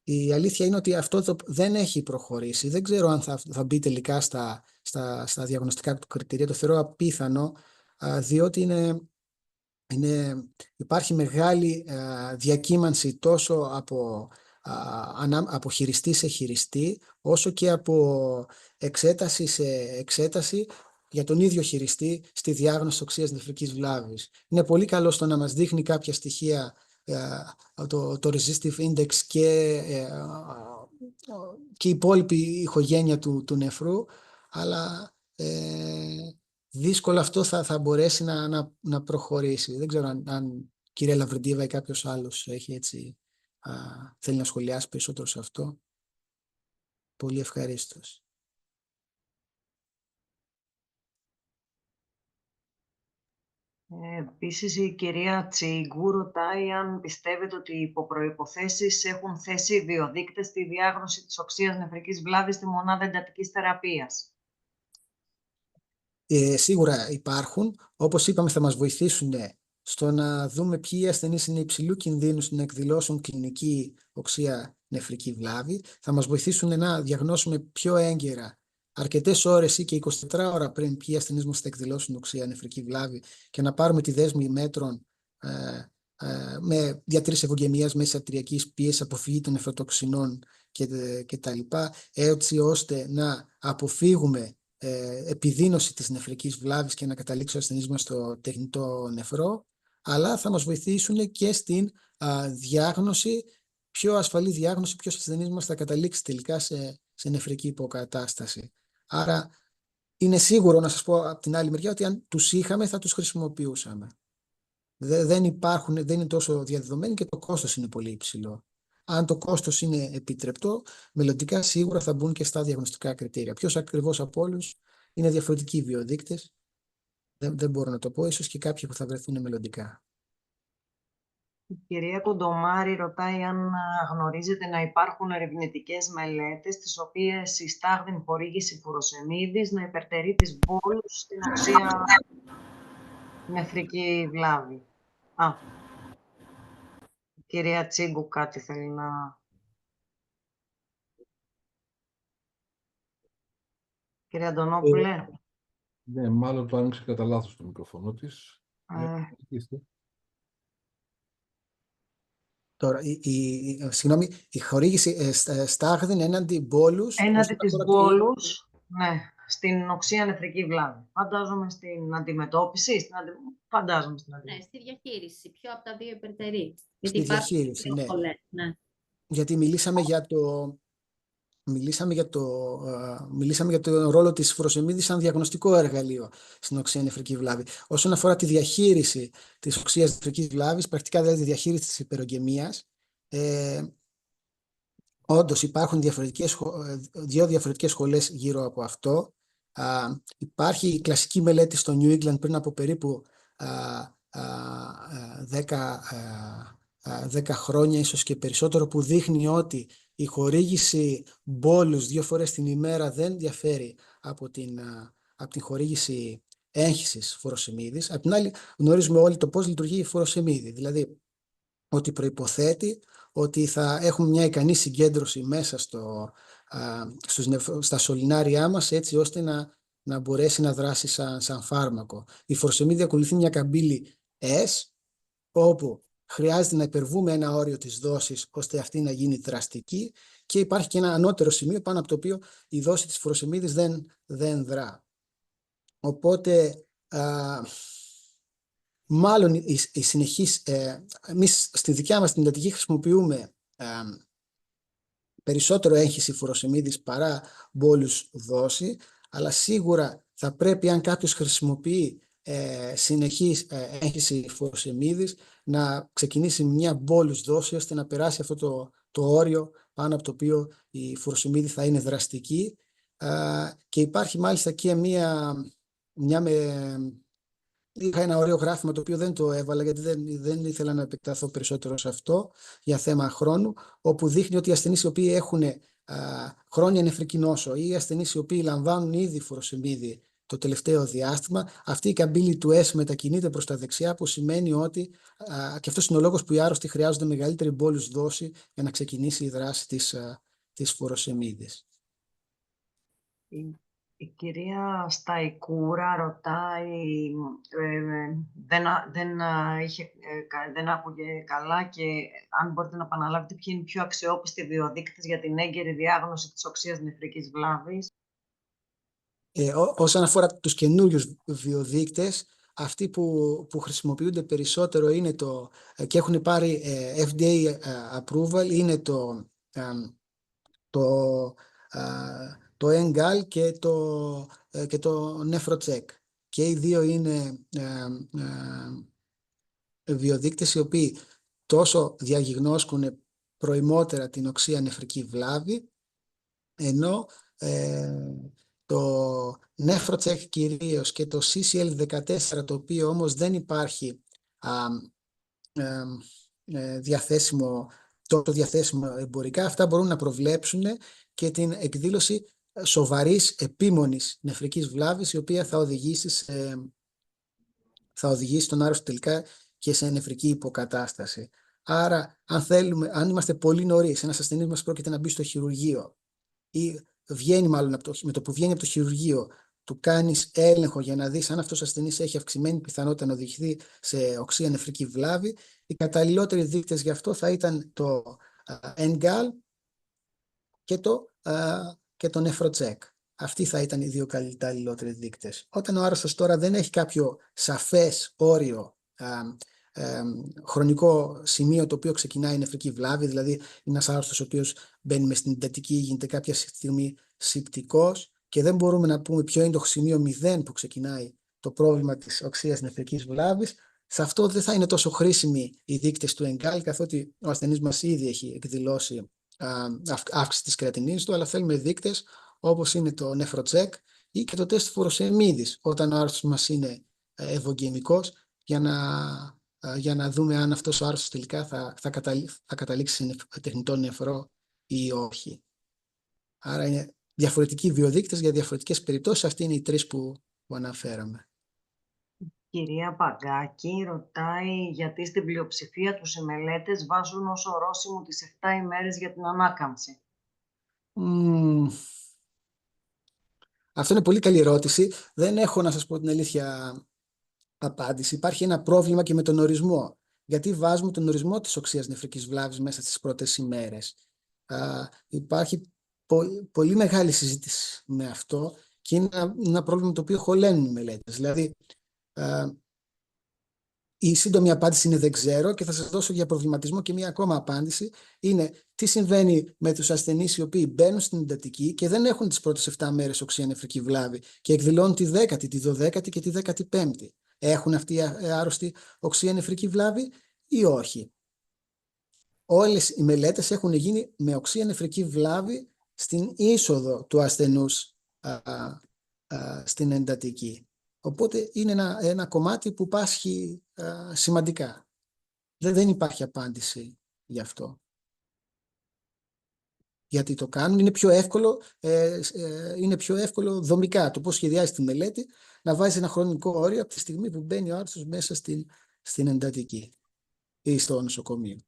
Η αλήθεια είναι ότι αυτό δεν έχει προχωρήσει. Δεν ξέρω αν θα μπει τελικά στα διαγνωστικά του κριτήρια. Το θεωρώ απίθανο, διότι υπάρχει μεγάλη διακύμανση τόσο από χειριστή σε χειριστή, όσο και από εξέταση σε εξέταση για τον ίδιο χειριστή στη διάγνωση οξείας νεφρικής βλάβης. Είναι πολύ καλό στο να μας δείχνει κάποια στοιχεία το resistive index και η υπόλοιπη ηχογένεια του νεφρού, αλλά δύσκολα αυτό θα μπορέσει να προχωρήσει. Δεν ξέρω αν κυρία Λαβρεντίεβα ή κάποιος άλλος θέλει να σχολιάσει περισσότερο σε αυτό. Πολύ ευχαρίστως. Επίσης, η κυρία Τσίγκου ρωτάει αν πιστεύετε ότι οι υποπροϋποθέσεις έχουν θέσει βιοδείκτες στη διάγνωση της οξείας νεφρικής βλάβης στη μονάδα εντατικής θεραπείας. Σίγουρα υπάρχουν. Όπως είπαμε, θα μας βοηθήσουν στο να δούμε ποιοι ασθενείς είναι υψηλού κινδύνου να εκδηλώσουν κλινική οξεία νεφρική βλάβη. Θα μας βοηθήσουν να διαγνώσουμε πιο έγκαιρα, αρκετές ώρες ή και 24 ώρα πριν, ποιοι ασθενείς μας θα εκδηλώσουν οξεία νεφρική βλάβη και να πάρουμε τη δέσμη μέτρων με διατήρηση ευωγεμίας, μέση αρτηριακής πίεσης, αποφυγή των νεφροτοξινών κτλ. Έτσι ώστε να αποφύγουμε επιδείνωση της νεφρικής βλάβης και να καταλήξει ο ασθενής μας στο τεχνητό νεφρό, αλλά θα μας βοηθήσουν και στην διάγνωση, πιο ασφαλή διάγνωση, ποιος ασθενής μας θα καταλήξει τελικά σε νεφρική υποκατάσταση. Άρα είναι σίγουρο, να σας πω από την άλλη μεριά, ότι αν τους είχαμε θα τους χρησιμοποιούσαμε. Δεν είναι τόσο διαδεδομένοι και το κόστος είναι πολύ υψηλό. Αν το κόστος είναι επιτρεπτό, μελλοντικά σίγουρα θα μπουν και στα διαγνωστικά κριτήρια. Ποιος ακριβώς από όλους, είναι διαφορετικοί οι βιοδείκτες. Δεν μπορώ να το πω, ίσως και κάποιοι που θα βρεθούν μελλοντικά. Η κυρία Κοντομάρη ρωτάει αν γνωρίζετε να υπάρχουν ερευνητικές μελέτες τις οποίες η στάγδιν χορήγηση φουροσεμίδης να υπερτερεί της μπόλους στην οξεία νεφρική βλάβη. Η κυρία Τσίγκου κάτι θέλει να... Κυρία Αντωνόπουλε. Ναι, μάλλον το άνοιξε κατά λάθος το μικρόφωνο της. Τώρα, συγγνώμη, η χορήγηση στάγδιν έναντι μπόλους... Έναντι της μπόλους, ναι, στην οξεία νεφρική βλάβη. Φαντάζομαι στην αντιμετώπιση, φαντάζομαι στην αντιμετώπιση. Ναι, στη διαχείριση. Ποιο από τα δύο υπερτερεί. Στη διαχείριση, ναι. Ναι. Γιατί μιλήσαμε για το ρόλο της φουροσεμίδης σαν διαγνωστικό εργαλείο στην οξεία νεφρική βλάβη. Όσον αφορά τη διαχείριση της οξείας νεφρικής βλάβης, πρακτικά δηλαδή τη διαχείριση της υπερογεμίας, όντως υπάρχουν δύο διαφορετικές σχολές γύρω από αυτό. Υπάρχει η κλασική μελέτη στο New England πριν από περίπου 10 χρόνια, ίσως και περισσότερο, που δείχνει ότι η χορήγηση μπόλους 2 φορές την ημέρα δεν διαφέρει από την χορήγηση έγχυσης φουροσεμίδης. Απ' την άλλη, γνωρίζουμε όλοι το πώς λειτουργεί η φουροσεμίδη, δηλαδή ότι προϋποθέτει ότι θα έχουμε μια ικανή συγκέντρωση μέσα στα σωληνάρια μας, έτσι ώστε να μπορέσει να δράσει σαν φάρμακο. Η φουροσεμίδη ακολουθεί μια καμπύλη S, όπου χρειάζεται να υπερβούμε ένα όριο της δόσης ώστε αυτή να γίνει δραστική, και υπάρχει και ένα ανώτερο σημείο πάνω από το οποίο η δόση της φουροσεμίδης δεν δρά. Οπότε μάλλον η συνεχής, εμείς στη δικιά μας την εντατική χρησιμοποιούμε περισσότερο έγχυση φουροσεμίδης παρά μπόλους δόση, αλλά σίγουρα θα πρέπει, αν κάποιος χρησιμοποιεί συνεχής έγχυση φουροσεμίδης, να ξεκινήσει μια μπόλους δόση ώστε να περάσει αυτό το όριο πάνω από το οποίο η φουροσεμίδη θα είναι δραστική. Και υπάρχει μάλιστα και είχα ένα ωραίο γράφημα το οποίο δεν το έβαλα γιατί δεν ήθελα να επεκταθώ περισσότερο σε αυτό για θέμα χρόνου, όπου δείχνει ότι οι ασθενείς οι οποίοι έχουν χρόνια νεφρική νόσο ή οι ασθενείς οι οποίοι λαμβάνουν ήδη φουροσεμίδη το τελευταίο διάστημα, αυτή η καμπύλη του S μετακινείται προς τα δεξιά, που σημαίνει ότι, και αυτός είναι ο λόγος που οι άρρωστοι χρειάζονται μεγαλύτερη μπόλους δόση για να ξεκινήσει η δράση της φουροσεμίδης. Η κυρία Σταϊκούρα ρωτάει, δεν άκουγε καλά, και αν μπορείτε να επαναλάβετε ποιοι είναι οι πιο αξιόπιστοι βιοδείκτες για την έγκαιρη διάγνωση της οξείας νεφρικής βλάβης. Όσον αφορά τους καινούριους βιοδείκτες, αυτοί που χρησιμοποιούνται περισσότερο είναι και έχουν πάρει FDA approval, είναι το NGAL και το NephroCheck. Και οι δύο είναι βιοδείκτες οι οποίοι τόσο διαγιγνώσκουν προημότερα την οξεία νεφρική βλάβη, ενώ το NephroCheck κυρίως και το CCL14, το οποίο όμως δεν υπάρχει τόσο διαθέσιμο εμπορικά, αυτά μπορούν να προβλέψουν και την εκδήλωση σοβαρής επίμονης νεφρικής βλάβης, η οποία θα οδηγήσει τον άρρωστο τελικά και σε νεφρική υποκατάσταση. Άρα, αν είμαστε πολύ νωρίς, ένας ασθενής μας πρόκειται να μπει στο χειρουργείο ή βγαίνει μάλλον με το που βγαίνει από το χειρουργείο, του κάνεις έλεγχο για να δεις αν αυτός ο ασθενής έχει αυξημένη πιθανότητα να οδηγηθεί σε οξεία νεφρική βλάβη, οι καταλληλότεροι δείκτες γι' αυτό θα ήταν το NGAL και το NephroCheck. Αυτοί θα ήταν οι δύο καταλληλότεροι δείκτες. Όταν ο άρρωστος τώρα δεν έχει κάποιο σαφές όριο, χρονικό σημείο το οποίο ξεκινάει η νεφρική βλάβη, δηλαδή είναι ένας άρρωστος ο οποίος μπαίνει μες στην εντατική, γίνεται κάποια στιγμή σηπτικός και δεν μπορούμε να πούμε ποιο είναι το σημείο 0 που ξεκινάει το πρόβλημα της οξείας νεφρικής βλάβης, σε αυτό δεν θα είναι τόσο χρήσιμοι οι δείκτες του NGAL, καθότι ο ασθενής μας ήδη έχει εκδηλώσει αύξηση της κρεατινίνης του, αλλά θέλουμε δείκτες όπως είναι το NephroCheck ή και το τεστ φουροσεμίδης, όταν ο άρρωστος μας είναι ευωγγεμικός για να δούμε αν αυτός ο άρρωστος τελικά θα καταλήξει σε τεχνητό νεφρό ή όχι. Άρα είναι διαφορετικοί βιοδείκτες για διαφορετικές περιπτώσεις. Αυτοί είναι οι τρεις που αναφέραμε. Κυρία Παγκάκη ρωτάει γιατί στην πλειοψηφία τους οι μελέτες βάζουν ως ορόσημο τις 7 ημέρες για την ανάκαμψη. Αυτό είναι πολύ καλή ερώτηση. Δεν έχω, να σας πω την αλήθεια, απάντηση. Υπάρχει ένα πρόβλημα και με τον ορισμό. Γιατί βάζουμε τον ορισμό της οξείας νεφρικής βλάβης μέσα στις πρώτες ημέρες. Υπάρχει πολύ μεγάλη συζήτηση με αυτό και είναι ένα πρόβλημα το οποίο χωλένουν οι μελέτες. Δηλαδή, η σύντομη απάντηση είναι δεν ξέρω και θα σας δώσω για προβληματισμό και μία ακόμα απάντηση. Είναι τι συμβαίνει με τους ασθενείς οι οποίοι μπαίνουν στην εντατική και δεν έχουν τις πρώτες 7 μέρες οξεία νεφρική βλάβη και εκδηλώνουν τη 10η, τη 12η και τη 15η. Έχουν αυτοί οι άρρωστοι οξεία νεφρική βλάβη ή όχι? Όλες οι μελέτες έχουν γίνει με οξεία νεφρική βλάβη στην είσοδο του ασθενούς στην εντατική. Οπότε είναι ένα κομμάτι που πάσχει σημαντικά. Δεν υπάρχει απάντηση γι' αυτό. Γιατί το κάνουν, είναι πιο εύκολο δομικά το πώς σχεδιάζει τη μελέτη να βάζει ένα χρονικό όριο από τη στιγμή που μπαίνει ο άρρωστος μέσα στην εντατική ή στο νοσοκομείο.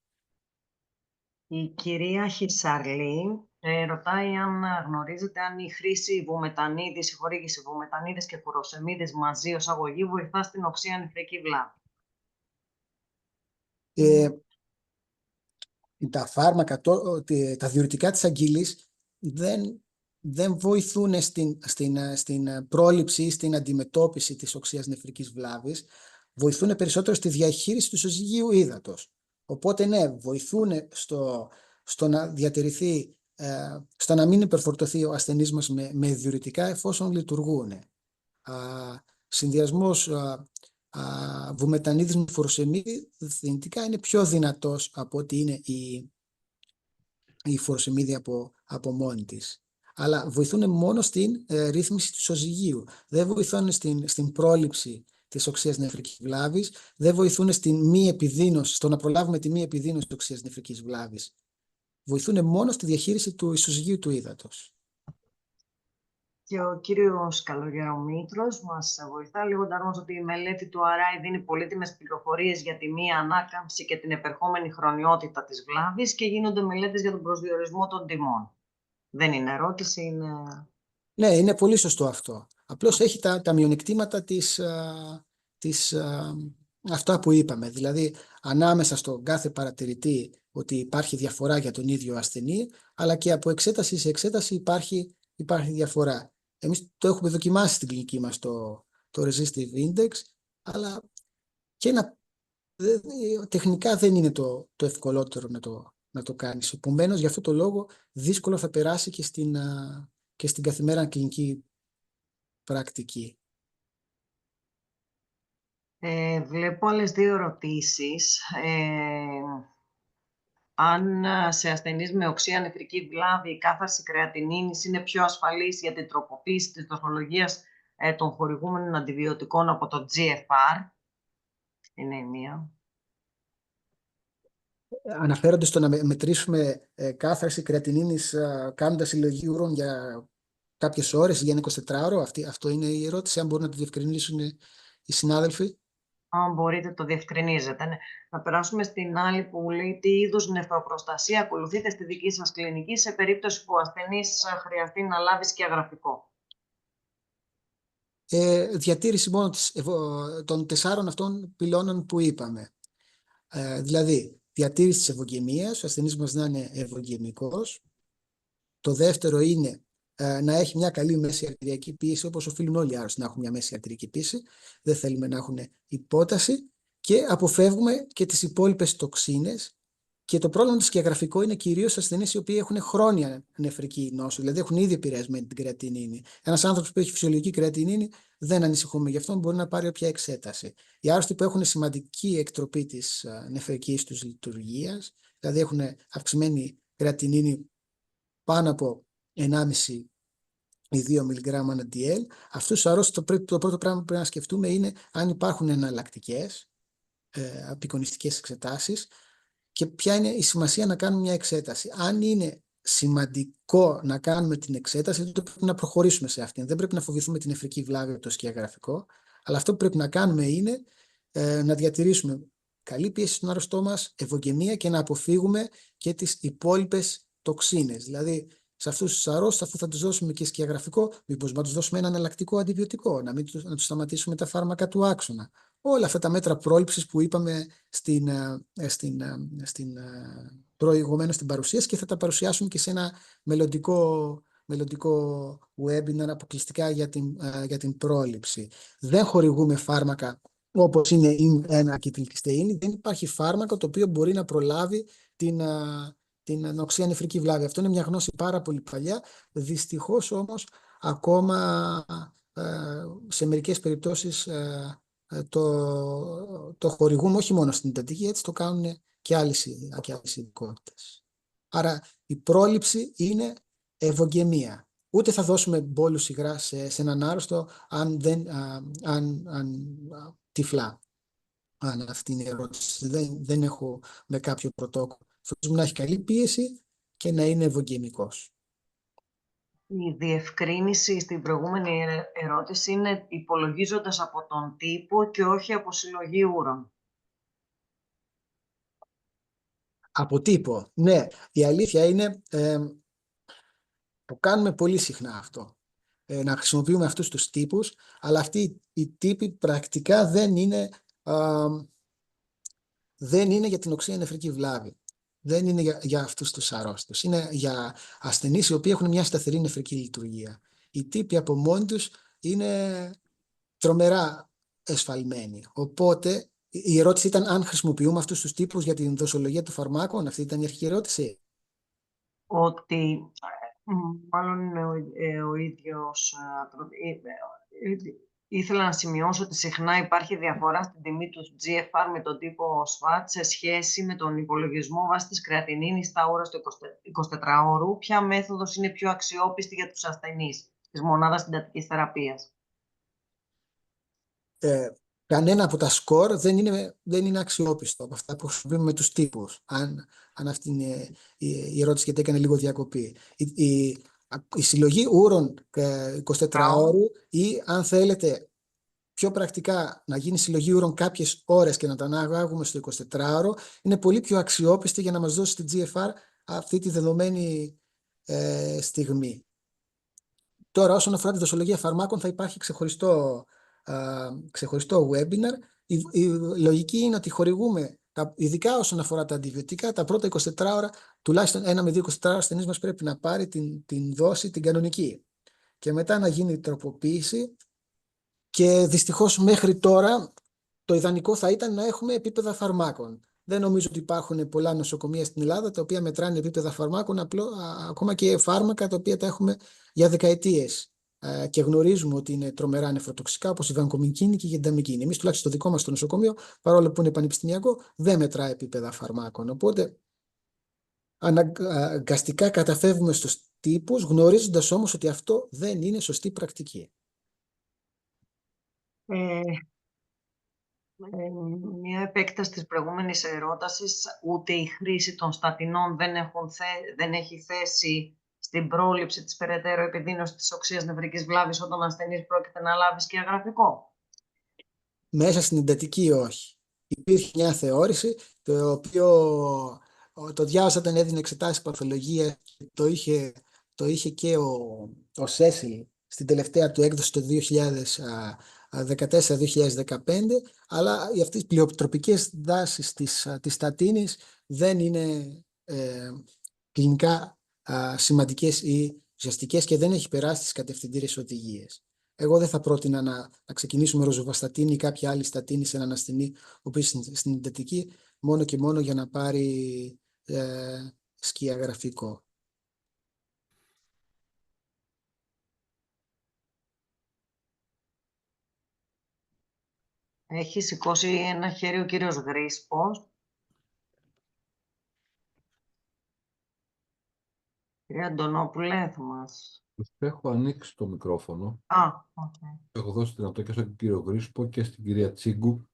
Η κυρία Χισαρλή ρωτάει αν γνωρίζετε αν η χρήση βουμετανίδης, η χορήγηση βουμετανίδης και φουροσεμίδης μαζί ως αγωγή βοηθά στην οξεία νεφρική βλάβη. Τα φάρμακα, τα διουρητικά της αγκύλης δεν βοηθούν στην πρόληψη ή στην αντιμετώπιση της οξείας νεφρικής βλάβης. Βοηθούν περισσότερο στη διαχείριση του ισοζυγίου ύδατος. Οπότε ναι, βοηθούν στο να διατηρηθεί, στο να μην υπερφορτωθεί ο ασθενής μας με διουρητικά εφόσον λειτουργούν. Συνδυασμός βουμετανίδης με φουροσεμίδη δυνητικά είναι πιο δυνατός από ότι είναι η φουροσεμίδη από μόνη της. Αλλά βοηθούν μόνο στην ρύθμιση του ισοζυγίου. Δεν βοηθούν στην πρόληψη της οξείας νεφρικής βλάβης, δεν βοηθούν στην μη επιδείνωση, στο να προλάβουμε τη μη επιδείνωση της οξείας νεφρικής βλάβης. Βοηθούν μόνο στη διαχείριση του ισοζυγίου του ύδατος. Και ο κύριος Καλογερομήτρος μας βοηθά λέγοντας μας ότι η μελέτη του ΑΡΑΙ δίνει πολύτιμες πληροφορίες για τη μία ανάκαμψη και την επερχόμενη χρονιότητα της βλάβης και γίνονται μελέτες για τον προσδιορισμό των τιμών. Δεν είναι ερώτηση, είναι... Ναι, είναι πολύ σωστό αυτό. Απλώς έχει τα μειονεκτήματα αυτά που είπαμε. Δηλαδή, ανάμεσα στον κάθε παρατηρητή ότι υπάρχει διαφορά για τον ίδιο ασθενή, αλλά και από εξέταση σε εξέταση υπάρχει διαφορά. Εμείς το έχουμε δοκιμάσει στην κλινική μας το Resistive Index, αλλά τεχνικά δεν είναι το ευκολότερο να το κάνεις. Επομένως, για αυτό το λόγο, δύσκολο θα περάσει και στην καθημερινή κλινική πρακτική. Βλέπω άλλες δύο ερωτήσεις. Αν σε ασθενείς με οξεία νεφρική βλάβη η κάθαρση κρεατινίνης είναι πιο ασφαλής για την τροποποίηση της δοσολογίας των χορηγούμενων αντιβιωτικών από το GFR. Είναι η μία. Αναφέρονται στο να μετρήσουμε κάθαρση κρεατινίνης κάνοντας συλλογή ουρών για κάποιες ώρες, για 24ωρο. Αυτό είναι η ερώτηση, αν μπορούν να το διευκρινίσουν οι συνάδελφοι. Αν μπορείτε το διευκρινίζετε. Ναι. Να περάσουμε στην άλλη που λέει τι είδους νεφροπροστασία ακολουθείτε στη δική σας κλινική σε περίπτωση που ο ασθενής χρειαστεί να λάβει σκιαγραφικό. Διατήρηση μόνο των 4 αυτών πυλώνων που είπαμε. Δηλαδή, διατήρηση της ευωγγεμίας, ο ασθενής μας να είναι ευωγγεμικός. Το δεύτερο είναι να έχει μια καλή μέση αρτηριακή πίεση, όπως οφείλουν όλοι οι άρρωστοι να έχουν μια μέση αρτηριακή πίεση. Δεν θέλουμε να έχουν υπόταση και αποφεύγουμε και τις υπόλοιπες τοξίνες. Και το πρόβλημα του σκιαγραφικού είναι κυρίως ασθενείς οι οποίοι έχουν χρόνια νεφρική νόσο, δηλαδή έχουν ήδη επηρεασμένη την κρεατινίνη. Ένας άνθρωπος που έχει φυσιολογική κρεατινίνη, δεν ανησυχούμε γι' αυτό, μπορεί να πάρει όποια εξέταση. Οι άρρωστοι που έχουν σημαντική εκτροπή της νεφρικής τους λειτουργίας, δηλαδή έχουν αυξημένη κρεατινίνη πάνω από 1,5 ή 2 μιλιγκράμμα ανά DL. Αυτούς τους αρρώστους το πρώτο πράγμα που πρέπει να σκεφτούμε είναι αν υπάρχουν εναλλακτικές απεικονιστικές εξετάσεις και ποια είναι η σημασία να κάνουμε μια εξέταση. Αν είναι σημαντικό να κάνουμε την εξέταση, τότε πρέπει να προχωρήσουμε σε αυτήν. Δεν πρέπει να φοβηθούμε την νεφρική βλάβη από το σκιαγραφικό, αλλά αυτό που πρέπει να κάνουμε είναι να διατηρήσουμε καλή πίεση στον αρρωστό μας, ευογεμία και να αποφύγουμε και τις υπόλοιπες τοξίνες. Δηλαδή, σε αυτούς τους αρρώστους, αφού θα τους δώσουμε και σκιαγραφικό, μήπως να τους δώσουμε ένα εναλλακτικό αντιβιωτικό, να τους σταματήσουμε τα φάρμακα του άξονα. Όλα αυτά τα μέτρα πρόληψης που είπαμε προηγουμένως στην παρουσίαση και θα τα παρουσιάσουμε και σε ένα μελλοντικό webinar αποκλειστικά για την πρόληψη. Δεν χορηγούμε φάρμακα όπως είναι η 1 και η τηλικιστεΐνη. Δεν υπάρχει φάρμακο το οποίο μπορεί να προλάβει την νοξία νεφρική βλάβη. Αυτό είναι μια γνώση πάρα πολύ παλιά. Δυστυχώς όμως ακόμα σε μερικές περιπτώσεις το χορηγούμε όχι μόνο στην εντατική, έτσι το κάνουν και άλλες ειδικότητες. Άρα η πρόληψη είναι ευογεμία. Ούτε θα δώσουμε μπόλους υγρά σε έναν άρρωστο τυφλά. Αν αυτή είναι η ερώτηση. Δεν έχω με κάποιο πρωτόκολλο. Φροντίζουμε να έχει καλή πίεση και να είναι ευογεμικός. Η διευκρίνηση στην προηγούμενη ερώτηση είναι υπολογίζοντας από τον τύπο και όχι από συλλογή ούρων. Από τύπο, ναι. Η αλήθεια είναι το κάνουμε πολύ συχνά αυτό. Να χρησιμοποιούμε αυτούς τους τύπους, αλλά αυτοί οι τύποι πρακτικά δεν είναι για την οξεία νεφρική βλάβη. Δεν είναι για αυτούς τους αρρώστους. Είναι για ασθενείς οι οποίοι έχουν μια σταθερή νεφρική λειτουργία. Οι τύποι από μόνοι τους είναι τρομερά εσφαλμένοι. Οπότε η ερώτηση ήταν αν χρησιμοποιούμε αυτούς τους τύπους για την δοσολογία των φαρμάκων. Αυτή ήταν η αρχική ερώτηση. Ότι μάλλον είναι ο ίδιος. Ήθελα να σημειώσω ότι συχνά υπάρχει διαφορά στην τιμή του GFR με τον τύπο SWAT σε σχέση με τον υπολογισμό βάσης της κρεατινίνης στα ώρα στο 24ωρου. Ποια μέθοδος είναι πιο αξιόπιστη για τους ασθενείς της μονάδας συντατικής θεραπείας? Κανένα από τα σκορ δεν είναι αξιόπιστο από αυτά που χρησιμοποιούμε με τους τύπους. Αν αυτή είναι η ερώτηση, γιατί έκανε λίγο διακοπή. Η συλλογή ούρων 24ωρου ή αν θέλετε πιο πρακτικά να γίνει συλλογή ούρων κάποιες ώρες και να τα ανάγουμε στο 24ωρο είναι πολύ πιο αξιόπιστη για να μας δώσει την GFR αυτή τη δεδομένη στιγμή. Τώρα όσον αφορά τη δοσολογία φαρμάκων θα υπάρχει ξεχωριστό webinar. Η λογική είναι ότι χορηγούμε, ειδικά όσον αφορά τα αντιβιωτικά, τα πρώτα 24 ώρα, τουλάχιστον 1 με 2 24 ώρα, ασθενής μας πρέπει να πάρει την δόση, την κανονική. Και μετά να γίνει η τροποποίηση. Και δυστυχώς μέχρι τώρα το ιδανικό θα ήταν να έχουμε επίπεδα φαρμάκων. Δεν νομίζω ότι υπάρχουν πολλά νοσοκομεία στην Ελλάδα τα οποία μετράνε επίπεδα φαρμάκων, ακόμα και φάρμακα τα οποία τα έχουμε για δεκαετίες. Και γνωρίζουμε ότι είναι τρομερά νεφροτοξικά, όπως η βανκομικίνη και η γενταμικίνη. Εμείς τουλάχιστον το δικό μας το νοσοκομείο, παρόλο που είναι πανεπιστημιακό, δεν μετράει επίπεδα φαρμάκων. Οπότε αναγκαστικά καταφεύγουμε στους τύπους, γνωρίζοντας όμως ότι αυτό δεν είναι σωστή πρακτική. Μια επέκταση της προηγούμενης ερώτησης, ούτε η χρήση των στατινών δεν έχει θέση στην πρόληψη της περαιτέρω επιδείνωσης της οξείας νευρικής βλάβης όταν ο ασθενής πρόκειται να λάβει σκιαγραφικό? Μέσα στην εντατική όχι. Υπήρχε μια θεώρηση, το οποίο το διάβασα όταν έδινε εξετάσεις παθολογία, το είχε και ο Σέσιλ στην τελευταία του έκδοση το 2014-2015, αλλά αυτές οι πλειοτροπικές δάσεις της στατίνης δεν είναι κλινικά σημαντικές ή ουσιαστικές και δεν έχει περάσει τις κατευθυντήριες οδηγίες. Εγώ δεν θα πρότεινα να ξεκινήσουμε ροζοβαστατίνη ή κάποια άλλη στατίνη σε έναν ασθενή ο οποίος στην εντατική μόνο και μόνο για να πάρει σκιαγραφικό. Έχει σηκώσει ένα χέρι ο κύριος Γρίσπος. Κυρία Αντωνόπουλε, θα μας... Τους έχω ανοίξει το μικρόφωνο. οκ. Έχω δώσει δυνατό και στον κύριο Γρίσπο και στην κυρία Τσίγκου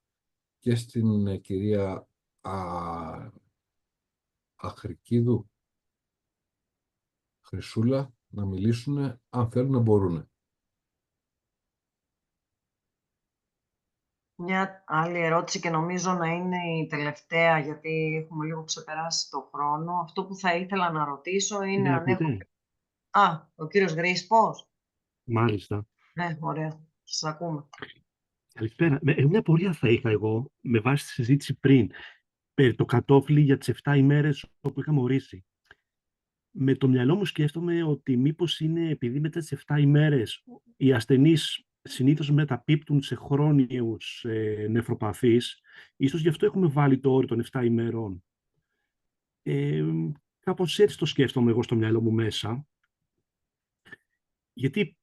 και στην κυρία Αχρικίδου, Χρυσούλα, να μιλήσουν, αν θέλουν να μπορούν. Μια άλλη ερώτηση και νομίζω να είναι η τελευταία, γιατί έχουμε λίγο ξεπεράσει το χρόνο. Αυτό που θα ήθελα να ρωτήσω είναι Με αν έχω... ακούτε? Ο κύριος Γρίσπος. Μάλιστα. Ναι, ωραία. Σας ακούμε. Καλησπέρα. Μια πορεία θα είχα εγώ, με βάση τη συζήτηση πριν, περί το κατόφλι για τις 7 ημέρες όπου είχαμε ορίσει. Με το μυαλό μου σκέφτομαι ότι μήπως είναι επειδή μετά τις 7 ημέρες οι ασθενείς συνήθως μεταπίπτουν σε χρόνιους νεφροπαθείς, ίσως γι' αυτό έχουμε βάλει το όριο των 7 ημερών. Κάπως έτσι το σκέφτομαι εγώ στο μυαλό μου μέσα. Γιατί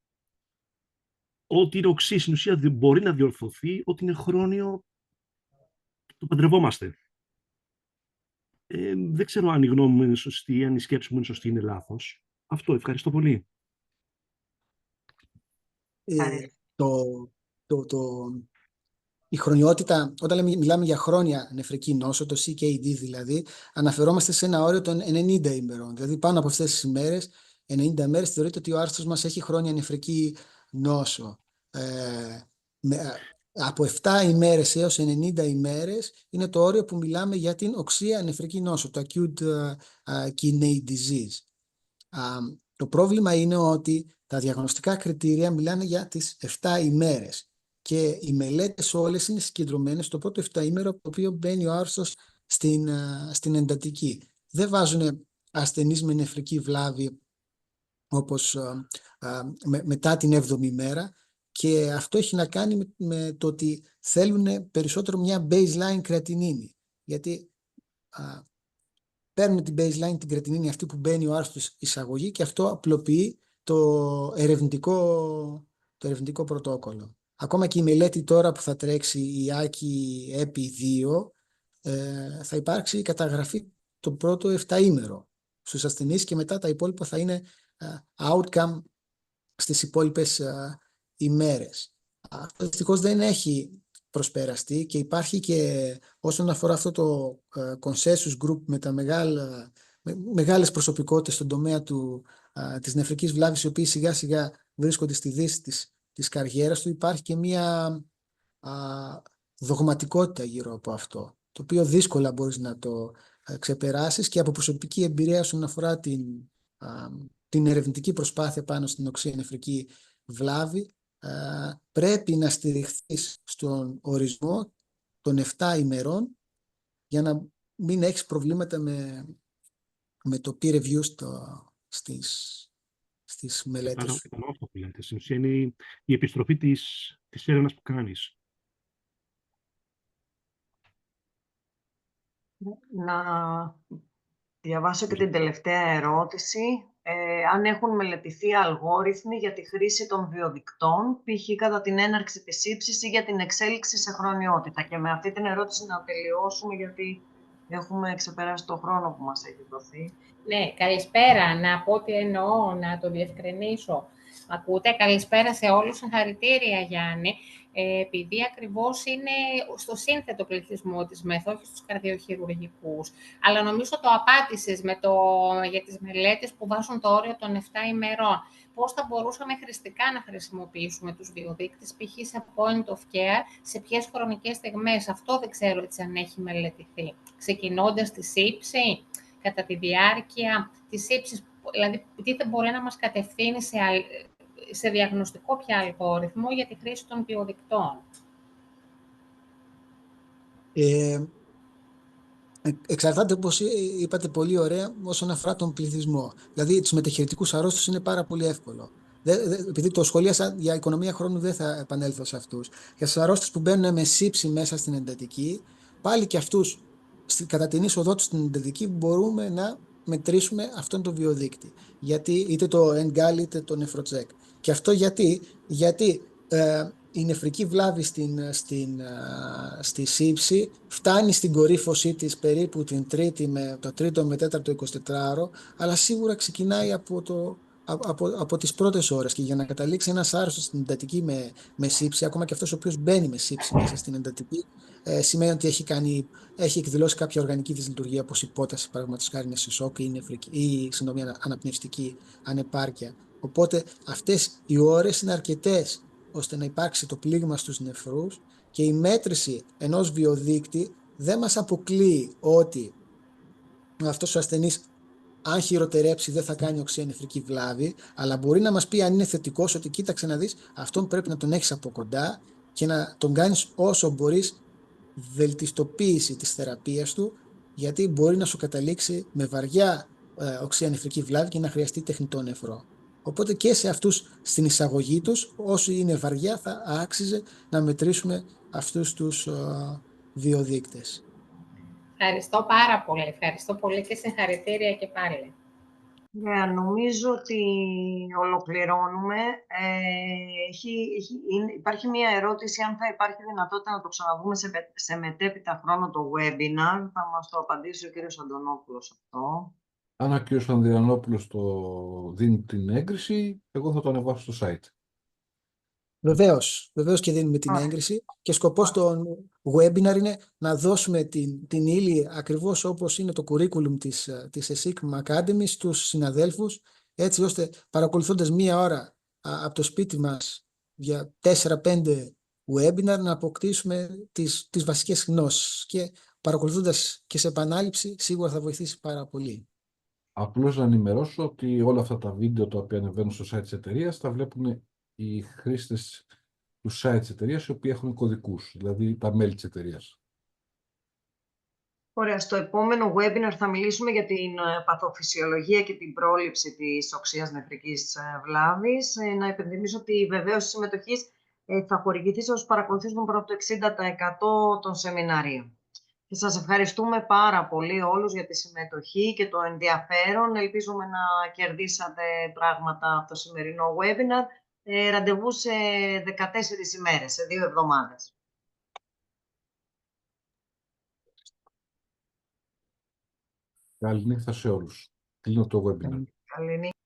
ό,τι είναι οξύ στην ουσία μπορεί να διορθωθεί, ό,τι είναι χρόνιο το παντρευόμαστε. Δεν ξέρω αν η γνώμη μου είναι σωστή, αν η σκέψη μου είναι σωστή, είναι λάθος. Αυτό, ευχαριστώ πολύ. Η χρονιότητα, όταν μιλάμε για χρόνια νεφρική νόσο, το CKD δηλαδή, αναφερόμαστε σε ένα όριο των 90 ημερών. Δηλαδή πάνω από αυτές τις ημέρες, 90 μέρες, θεωρείται ότι ο άρθρος μας έχει χρόνια νεφρική νόσο. Από 7 ημέρες έως 90 ημέρες είναι το όριο που μιλάμε για την οξεία νεφρική νόσο, το acute kidney disease. Το πρόβλημα είναι ότι τα διαγνωστικά κριτήρια μιλάνε για τις 7 ημέρες και οι μελέτες όλες είναι συγκεντρωμένες στο πρώτο 7 ημέρο από το οποίο μπαίνει ο άρρωστος στην εντατική. Δεν βάζουν ασθενείς με νεφρική βλάβη όπως μετά την 7η ημέρα, και αυτό έχει να κάνει με το ότι θέλουν περισσότερο μια baseline κρεατινίνη, γιατί παίρνουν την baseline, την κρεατινίνη αυτή που μπαίνει ο άρρωστος εισαγωγή, και αυτό απλοποιεί το ερευνητικό πρωτόκολλο. Ακόμα και η μελέτη τώρα που θα τρέξει, η ΆΚΙ ΕΠΙ 2, θα υπάρξει καταγραφή το πρώτο 7 ημέρο στους ασθενείς και μετά τα υπόλοιπα θα είναι outcome στις υπόλοιπες ημέρες. Αυτό δυστυχώς δεν έχει προσπεραστεί και υπάρχει και όσον αφορά αυτό το consensus group με τα μεγάλες προσωπικότητες στον τομέα της νεφρικής βλάβης, οι οποίοι σιγά σιγά βρίσκονται στη δύση της καριέρας του, υπάρχει και μια δογματικότητα γύρω από αυτό, το οποίο δύσκολα μπορείς να το ξεπεράσεις, και από προσωπική εμπειρία όσον αφορά την ερευνητική προσπάθεια πάνω στην οξεία νεφρική βλάβη, πρέπει να στηριχθείς στον ορισμό των 7 ημερών για να μην έχεις προβλήματα με το peer review στις μελέτες σου. Κατανοώ αυτό που λέτε. Στην ουσία είναι η επιστροφή της έρευνας που κάνεις. Να διαβάσω και την τελευταία ερώτηση. Αν έχουν μελετηθεί αλγόριθμοι για τη χρήση των βιοδικτών, π.χ. κατά την έναρξη της ύψης ή για την εξέλιξη σε χρονιότητα. Και με αυτή την ερώτηση να τελειώσουμε, γιατί έχουμε ξεπεράσει το χρόνο που μας έχει δοθεί. Ναι, καλησπέρα. Να πω τι εννοώ, να το διευκρινίσω. Ακούτε, καλησπέρα σε όλους, συγχαρητήρια Γιάννη. Επειδή ακριβώς είναι στο σύνθετο πληθυσμό της ΜΕΘ, όχι στους καρδιοχειρουργικούς. Αλλά νομίζω το απάντησες για τις μελέτες που βάζουν το όριο των 7 ημερών. Πώς θα μπορούσαμε χρηστικά να χρησιμοποιήσουμε τους βιοδείκτες, π.χ. σε point of care, σε ποιες χρονικές στιγμές. Αυτό δεν ξέρω έτσι αν έχει μελετηθεί. Ξεκινώντας τη σύψη, κατά τη διάρκεια της ύψης, δηλαδή τι δεν μπορεί να μας κατευθύνει σε διαγνωστικό πια αλγόριθμο για τη χρήση των βιοδικτών. Εξαρτάται, όπως είπατε πολύ ωραία, όσον αφορά τον πληθυσμό. Δηλαδή, τους μετεχειρητικούς αρρώστους είναι πάρα πολύ εύκολο. Επειδή το σχολίασα, για οικονομία χρόνου δεν θα επανέλθω σε αυτούς. Για τους αρρώστους που μπαίνουν με σύψη μέσα στην εντατική, πάλι και αυτούς, κατά την είσοδό τους στην εντατική, μπορούμε να μετρήσουμε αυτόν τον βιοδείκτη. Γιατί είτε το NGAL είτε το NephroCheck. Και αυτό γιατί η νεφρική βλάβη στη σύψη φτάνει στην κορύφωσή της περίπου το τρίτο με τέταρτο 24ωρο, αλλά σίγουρα ξεκινάει από τις πρώτες ώρες, και για να καταλήξει ένας άρρωστος στην εντατική με σύψη, ακόμα και αυτός ο οποίος μπαίνει με σύψη μέσα στην εντατική, σημαίνει ότι έχει εκδηλώσει κάποια οργανική δυσλειτουργία, όπως υπόταση, παραδείγματος χάρη, είναι σε σοκ ή αναπνευστική ανεπάρκεια. Οπότε αυτές οι ώρες είναι αρκετές ώστε να υπάρξει το πλήγμα στους νεφρούς, και η μέτρηση ενός βιοδείκτη δεν μας αποκλείει ότι αυτός ο ασθενής, αν χειροτερέψει, δεν θα κάνει οξέα νεφρική βλάβη, αλλά μπορεί να μας πει, αν είναι θετικός, ότι κοίταξε να δεις, αυτόν πρέπει να τον έχεις από κοντά και να τον κάνεις όσο μπορείς βελτιστοποίηση της θεραπείας του, γιατί μπορεί να σου καταλήξει με βαριά οξέα νεφρική βλάβη και να χρειαστεί τεχνητό νεφρό. Οπότε και σε αυτούς στην εισαγωγή τους, όσο είναι βαριά, θα άξιζε να μετρήσουμε αυτούς τους δύο δείκτες. Ευχαριστώ πάρα πολύ. Ευχαριστώ πολύ και συγχαρητήρια και πάλι. Νομίζω ότι ολοκληρώνουμε. Υπάρχει μία ερώτηση, αν θα υπάρχει δυνατότητα να το ξαναδούμε σε μετέπειτα χρόνο το webinar. Θα μας το απαντήσει ο κύριος Αντωνόπουλος αυτό. Αν ο κύριος Ανδριανόπουλος το δίνει την έγκριση, εγώ θα το ανεβάσω στο site. Βεβαίως και δίνουμε την έγκριση, και σκοπός των webinar είναι να δώσουμε την ύλη ακριβώς όπως είναι το curriculum της ESICM Academy στους συναδέλφους, έτσι ώστε παρακολουθώντας μία ώρα από το σπίτι μας για 4-5 webinar να αποκτήσουμε τις βασικές γνώσεις, και παρακολουθώντας και σε επανάληψη σίγουρα θα βοηθήσει πάρα πολύ. Απλώς να ενημερώσω ότι όλα αυτά τα βίντεο τα οποία ανεβαίνουν στο site της εταιρείας τα βλέπουν οι χρήστες του site της εταιρείας, οι οποίοι έχουν κωδικούς, δηλαδή τα μέλη της εταιρείας. Ωραία, στο επόμενο webinar θα μιλήσουμε για την παθοφυσιολογία και την πρόληψη της οξείας νεφρικής βλάβης. Να υπενθυμίσω ότι η βεβαίωση συμμετοχής θα χορηγηθεί σε όσους παρακολουθήσουν πάνω από το 60% των σεμιναρίων. Και σας ευχαριστούμε πάρα πολύ όλους για τη συμμετοχή και το ενδιαφέρον. Ελπίζουμε να κερδίσατε πράγματα από το σημερινό webinar. Ραντεβού σε 14 ημέρες, σε 2 εβδομάδες. Καληνύχτα σε όλους. Κλείνω το webinar. Καληνύχτα.